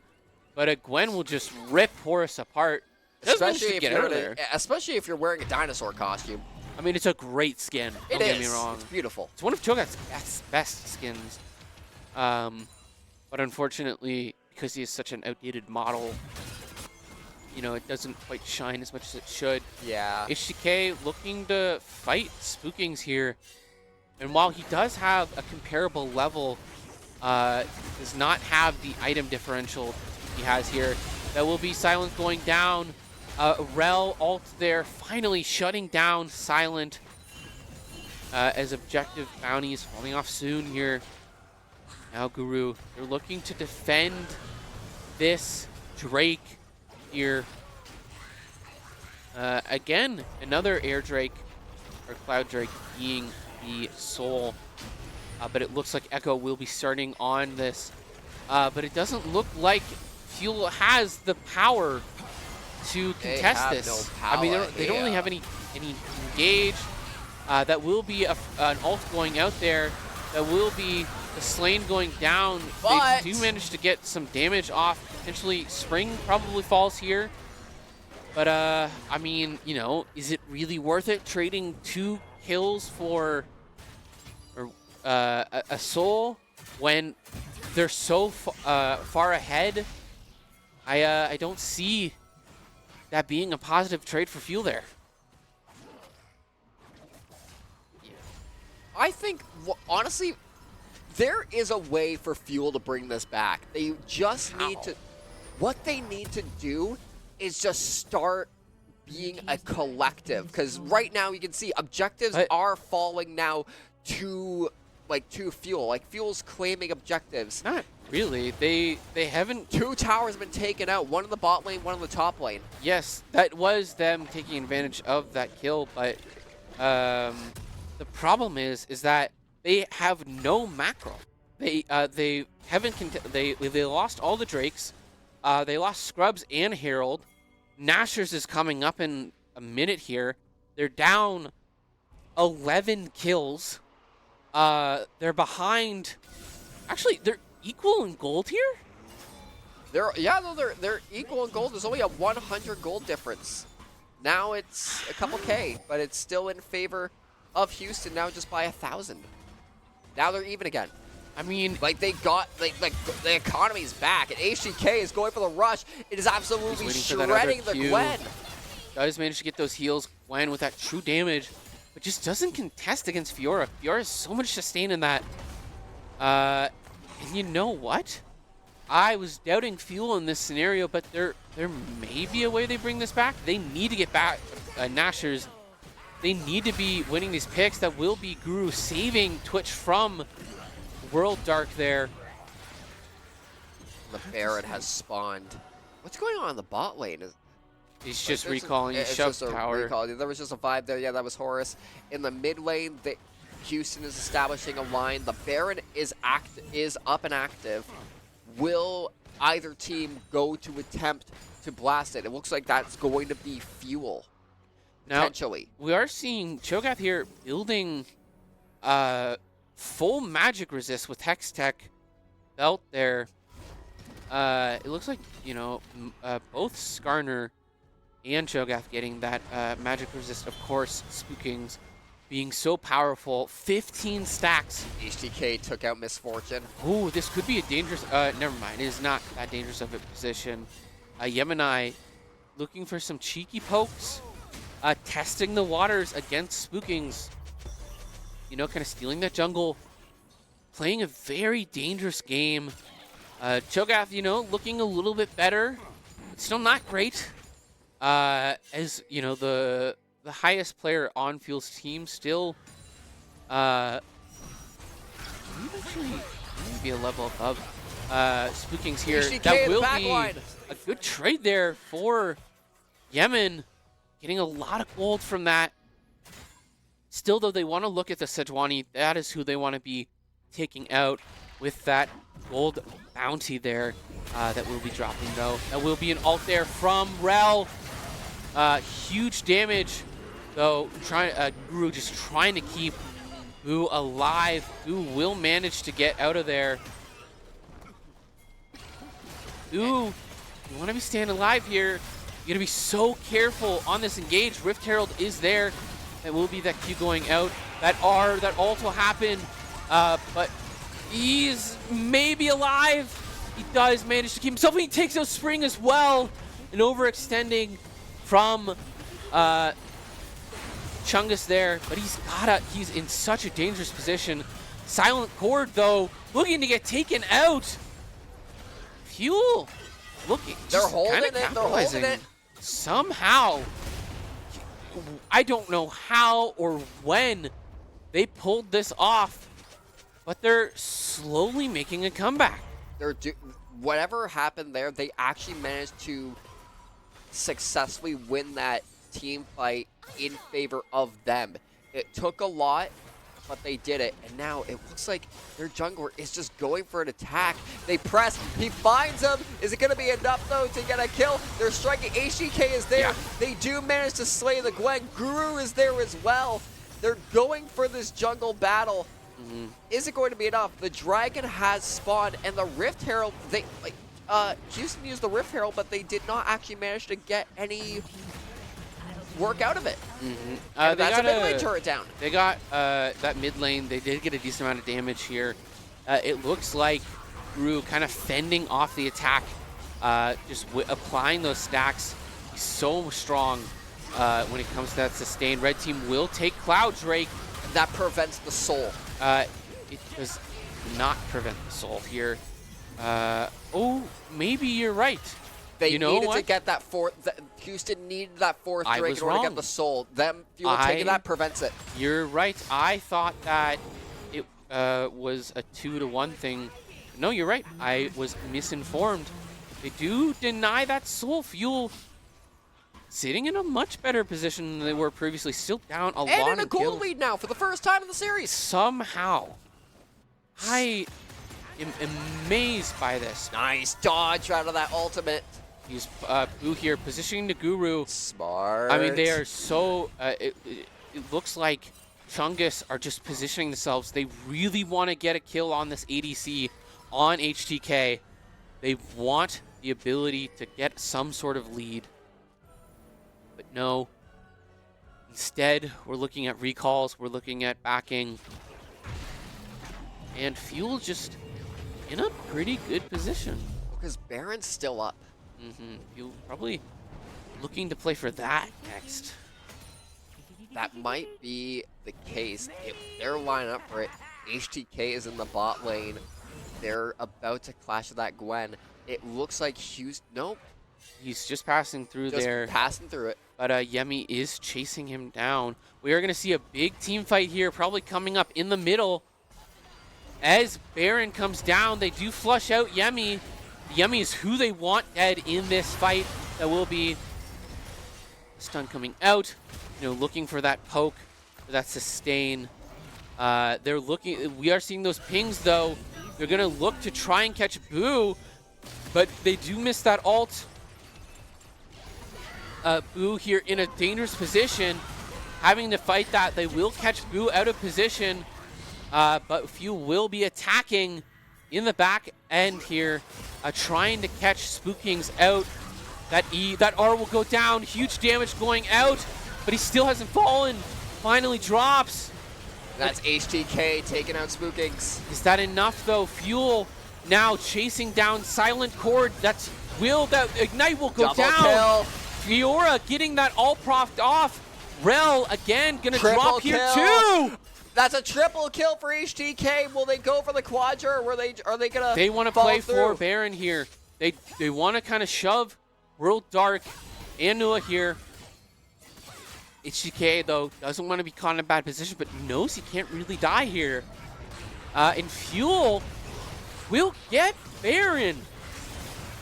but a Gwen will just rip Horus apart. Especially if you're wearing a dinosaur costume. I mean, it's a great skin. Don't get me wrong. It's beautiful. It's one of Cho'Gath's best skins. But unfortunately, because he is such an outdated model, you know, it doesn't quite shine as much as it should. Yeah. HTK looking to fight Spookings here. And while he does have a comparable level, does not have the item differential he has here. That will be Silent going down. Rel ult there, finally shutting down Silent as objective bounties falling off soon here. Now Guru, they're looking to defend this Drake here. Again, another Air Drake, or Cloud Drake being the Soul. But it looks like Echo will be starting on this. But it doesn't look like Fuel has the power to contest this. No power. I mean, they don't really have any engage. That will be an ult going out there. That will be the Slain going down. But they do manage to get some damage off. Potentially Spring probably falls here. But, I mean, you know, is it really worth it trading 2 kills for a Soul when they're so far ahead? I don't see that being a positive trade for Fuel there. I think, honestly, there is a way for Fuel to bring this back. They just need to... What they need to do is just start being a collective. Because right now, you can see objectives are falling now to Fuel. Like, Fuel's claiming objectives. Not really. They haven't... 2 towers have been taken out. One in the bot lane, one in the top lane. Yes, that was them taking advantage of that kill, but the problem is that they have no macro. They haven't they lost all the Drakes. They lost Scrubs and Herald. Nashers is coming up in a minute here. They're down 11 kills. They're behind. Actually, they're equal in gold here. They're equal in gold. There's only a 100 gold difference. Now it's a couple K, but it's still in favor of Houston now just by 1,000. Now they're even again. I mean, like they got like the economy's back, and HGK is going for the rush. It is absolutely shredding the Gwen. Does manage to get those heals. Gwen with that true damage, but just doesn't contest against Fiora. Fiora has so much sustain in that. And you know what? I was doubting Fuel in this scenario, but there may be a way they bring this back. They need to get back Nashers. They need to be winning these picks. That will be Guru saving Twitch from World Dark there. The Baron has spawned. What's going on in the bot lane? He's just recalling. He shoved tower. Recall. There was just a vibe there. Yeah, that was Horus. In the mid lane, Houston is establishing a line. The Baron is up and active. Will either team go to attempt to blast it? It looks like that's going to be Fuel. Now, potentially. We are seeing Cho'Gath here building full magic resist with Hex Tech belt there. It looks like, you know, both Skarner and Cho'Gath getting that magic resist. Of course, Spookings being so powerful. 15 stacks. HTK took out Misfortune. Ooh, this could be a dangerous... never mind. It is not that dangerous of a position. Yemeni looking for some cheeky pokes. Testing the waters against Spookings. You know, kind of stealing that jungle. Playing a very dangerous game. Cho'Gath, you know, looking a little bit better. But still not great. As, you know, the highest player on Fuel's team still maybe a level above Spookings here. HTK That will back be line. a good trade there for Yemen. Getting a lot of gold from that. Still, though, they want to look at the Sejuani. That is who they want to be taking out with that gold bounty there that will be dropping, though. That will be an ult there from Rel. Huge damage, though. Guru just trying to keep Boo alive. Boo will manage to get out of there. Boo, you want to be staying alive here. You gotta be so careful on this engage. Rift Herald is there. That will be that Q going out. That ult will happen. But he's maybe alive. He does manage to keep himself. He takes out Spring as well. And overextending from Chungus there. But he's in such a dangerous position. Silent Cord, though, looking to get taken out. Fuel looking. They're just holding kinda it. They're capitalizing. holding it. Somehow, I don't know how or when they pulled this off, but they're slowly making a comeback. Whatever happened there, they actually managed to successfully win that team fight in favor of them. It took a lot, but they did it. And now it looks like their jungler is just going for an attack. They press, he finds him. Is it gonna be enough though to get a kill? They're striking, HTK is there. Yeah. They do manage to slay the Gwen. Guru is there as well. They're going for this jungle battle. Is it going to be enough? The dragon has spawned and the Rift Herald, Houston used the Rift Herald, but they did not actually manage to get any work out of it. And that's a mid lane turret down. They got that mid lane. They did get a decent amount of damage here. It looks like Guru kind of fending off the attack, just applying those stacks. He's so strong when it comes to that sustain. Red team will take Cloud Drake. That prevents the soul. It does not prevent the soul here. Oh, maybe you're right. They you know needed what? to get that fourth. Houston needed that fourth I drink was in order to wrong. get the soul. Them Fuel taking that prevents it. You're right. I thought that it was a 2-to-1 thing. No, you're right. I was misinformed. They do deny that soul. Fuel sitting in a much better position than they were previously. Still down a lot And in a of gold kills. lead now for the first time in the series. Somehow, I am amazed by this. Nice dodge out of that ultimate. He's Boo here positioning the Guru. Smart. I mean, they are so. It looks like Chungus are just positioning themselves. They really want to get a kill on this ADC on HTK. They want the ability to get some sort of lead. But no. Instead, we're looking at recalls. We're looking at backing. And Fuel just in a pretty good position. Because Baron's still up. Fuel probably looking to play for that next. That might be the case. If they're lining up for it, HTK is in the bot lane. They're about to clash with that Gwen. It looks like Hughes. Nope. He's just passing through Just there. passing through it. But Yemi is chasing him down. We are going to see a big team fight here, probably coming up in the middle. As Baron comes down, they do flush out Yemi. Yemi is who they want dead in this fight. That will be stun coming out. You know, looking for that poke, for that sustain. They're looking. We are seeing those pings though. They're gonna look to try and catch Boo, but they do miss that ult. Boo here in a dangerous position, having to fight that. They will catch Boo out of position, but Few will be attacking in the back end here, trying to catch Spookings out. That E, that R will go down. Huge damage going out, but he still hasn't fallen. Finally drops. That's HTK taking out Spookings. Is that enough though? Fuel now chasing down Silent Cord. That's that Ignite will go Double down. kill. Fiora getting that all proffed off. Rel again gonna Triple drop here kill. too. That's a triple kill for HTK. Will they go for the Quadra, or are they gonna? They want to play for Baron here. They want to kind of shove World Dark and Nua here. HTK though doesn't want to be caught in a bad position, but knows he can't really die here. And Fuel will get Baron.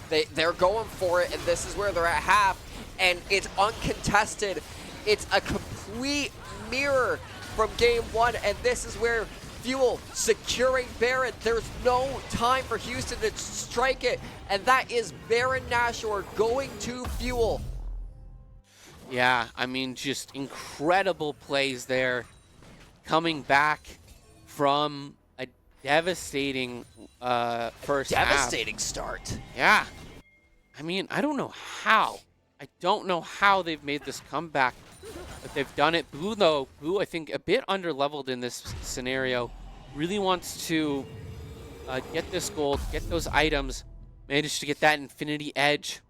They're going for it, and this is where they're at half, and it's uncontested. It's a complete mirror from game one, and this is where Fuel securing Baron. There's no time for Houston to strike it, and that is Baron Nashor going to Fuel. Yeah, I mean, just incredible plays there. Coming back from a devastating first half. Devastating start. Yeah. I mean, I don't know how. I don't know how they've made this comeback, but they've done it. Boo, though, Boo, I think, a bit underleveled in this scenario. Really wants to get this gold, get those items, managed to get that Infinity Edge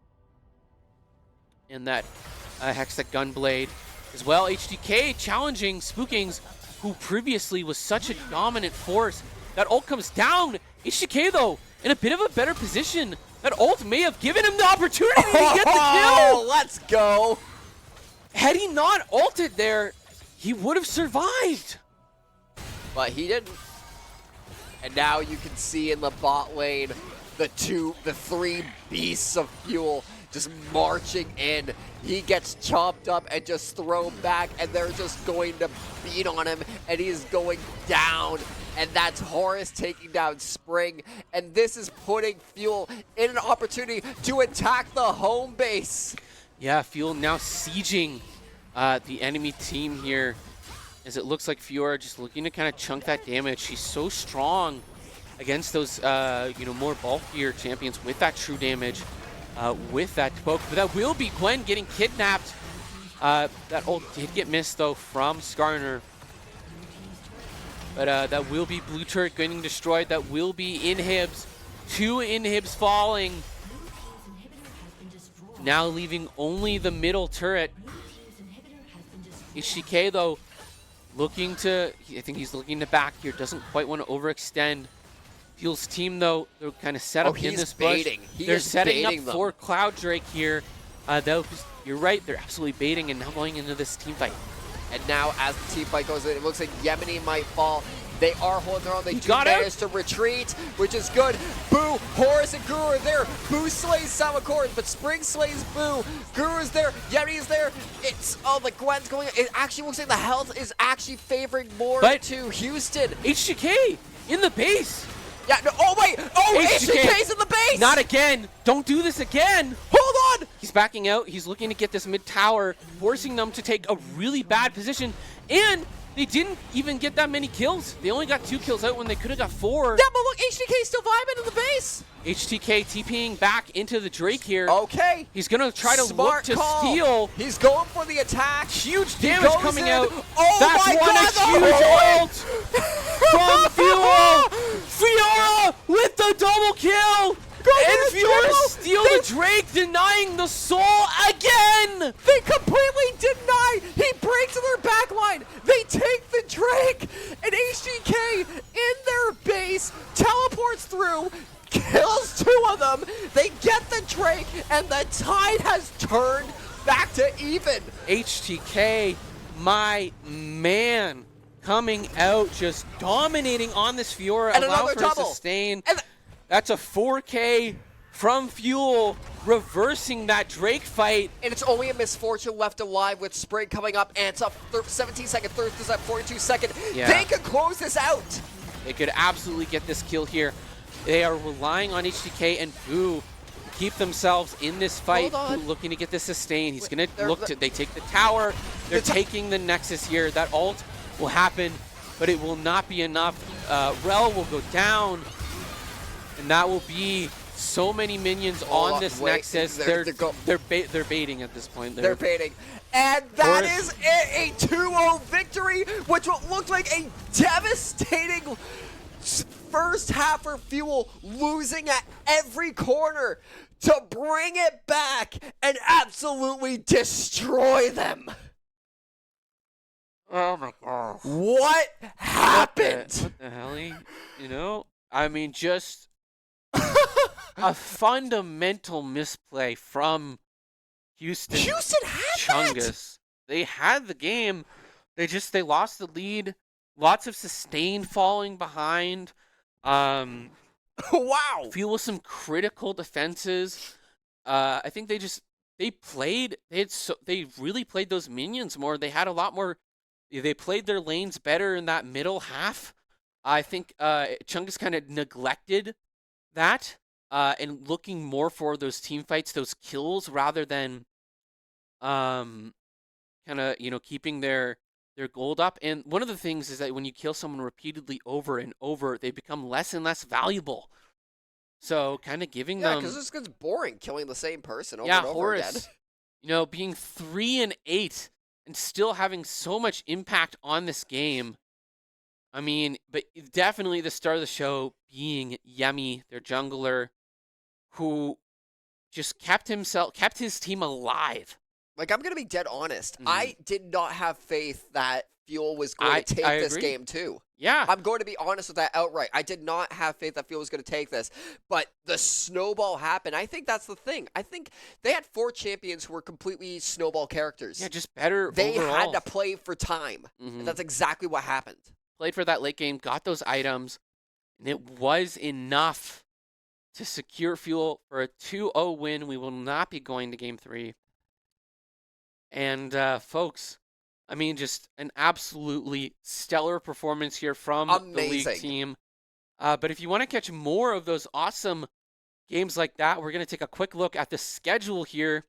and that Hextech Gunblade as well. HDK challenging Spookings, who previously was such a dominant force. That ult comes down. HDK, though, in a bit of a better position. That ult may have given him the opportunity to get the kill. Oh, let's go. Had he not ulted there, he would have survived. But he didn't. And now you can see in the bot lane the three beasts of Fuel just marching in. He gets chopped up and just thrown back, and they're just going to beat on him, and he's going down. And that's Horus taking down Spring, and this is putting Fuel in an opportunity to attack the home base. Yeah, Fuel now sieging the enemy team here, as it looks like Fiora just looking to kind of chunk that damage. She's so strong against those more bulkier champions with that true damage, with that poke. But that will be Gwen getting kidnapped. That ult did get missed though from Skarner. But that will be blue turret getting destroyed. That will be inhibs. 2 inhibs falling. Now leaving only the middle turret. HDK though, looking to, I think he's looking to back here. Doesn't quite want to overextend. Fuel's team though, they're kind of set up in this bush. They're setting up for Cloud Drake here. You're right, they're absolutely baiting and now going into this team fight. And now as the team fight goes in, it looks like Yemeni might fall. They are holding their own. They do manage to retreat, which is good. Boo, Horus and Guru are there. Boo slays Samakor, but Spring slays Boo. Guru is there. Yemeni is there. The Gwen's going. It actually looks like the health is actually favoring more to Houston. HGK in the base. Yeah, no, oh wait! Oh, HGK's in the base! Not again! Don't do this again! Hold on! He's backing out. He's looking to get this mid tower, forcing them to take a really bad position. And they didn't even get that many kills. They only got 2 kills out when they could have got 4. Yeah, but look, HGK's still vibing in the base! HTK TPing back into the Drake here. Okay. He's going to try to look to steal. He's going for the attack. Huge damage coming out. Oh that's my God, a huge ult from Fuel. Fiora with the double kill. And Fiora steal the Drake, denying the soul again. They completely deny. He breaks their backline. They take the Drake. And HGK in their base teleports through, kills 2 of them. They get the Drake, and the tide has turned back to even. HTK, my man, coming out, just dominating on this Fiora. And allow another for double. Sustain. That's a 4K from Fuel, reversing that Drake fight. And it's only a misfortune left alive with Spring coming up, and it's up 17-second, Thirst is at 42-second. Yeah. They could close this out. They could absolutely get this kill here. They are relying on HDK and Boo to keep themselves in this fight. Boo looking to get this sustain. He's going to look to, they take the tower. They're taking the Nexus here. That ult will happen, but it will not be enough. Rel will go down, and that will be So many minions Hold on this wait, Nexus. They're baiting at this point. They're baiting. And that is it, a 2-0 victory, which will look like a devastating first half for Fuel, losing at every corner to bring it back and absolutely destroy them. Oh my god. What happened? What the hell? You know? I mean, just a fundamental misplay from Houston. Houston had Chungus. They had the game. They lost the lead. Lots of sustained falling behind. Wow. Fuel with some critical defenses. I think they really played those minions more. They had a lot more. They played their lanes better in that middle half. I think Chungus kind of neglected that and looking more for those team fights, those kills, rather than kind of keeping their gold up. And one of the things is that when you kill someone repeatedly over and over, they become less and less valuable. So kind of giving them... Yeah, because this gets boring, killing the same person over yeah, and over Horus, again. Being 3-8 and still having so much impact on this game. I mean, but definitely the star of the show being Yemi, their jungler, who just kept his team alive. Like, I'm going to be dead honest. I did not have faith that Fuel was going to take this agree. game, too. Yeah. I'm going to be honest with that outright. I did not have faith that Fuel was going to take this. But the snowball happened. I think that's the thing. I think they had 4 champions who were completely snowball characters. Yeah, just better They overall. had to play for time. And that's exactly what happened. Played for that late game, got those items, and it was enough to secure Fuel for a 2-0 win. We will not be going to Game 3. And, folks, I mean, just an absolutely stellar performance here from the league team. But if you want to catch more of those awesome games like that, we're going to take a quick look at the schedule here,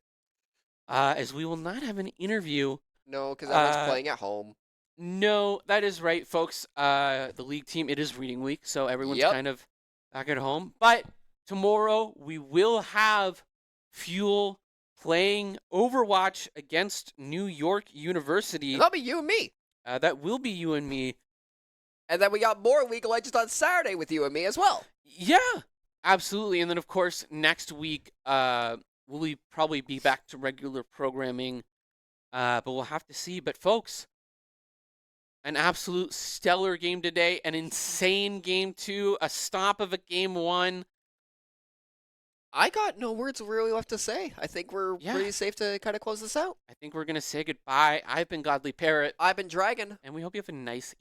as we will not have an interview. No, because everyone's playing at home. No, that is right, folks. The league team, it is reading week, so everyone's kind of back at home. But tomorrow, we will have Fuel playing Overwatch against New York University. And that'll be you and me. That will be you and me. And then we got more League of Legends on Saturday with you and me as well. Yeah, absolutely. And then, of course, next week, we'll probably be back to regular programming. But we'll have to see. But, folks, an absolute stellar game today. An insane game 2. A stomp of a game 1. I got no words really left to say. I think we're pretty safe to kind of close this out. I think we're going to say goodbye. I've been Godly Parrot. I've been Dragon. And we hope you have a nice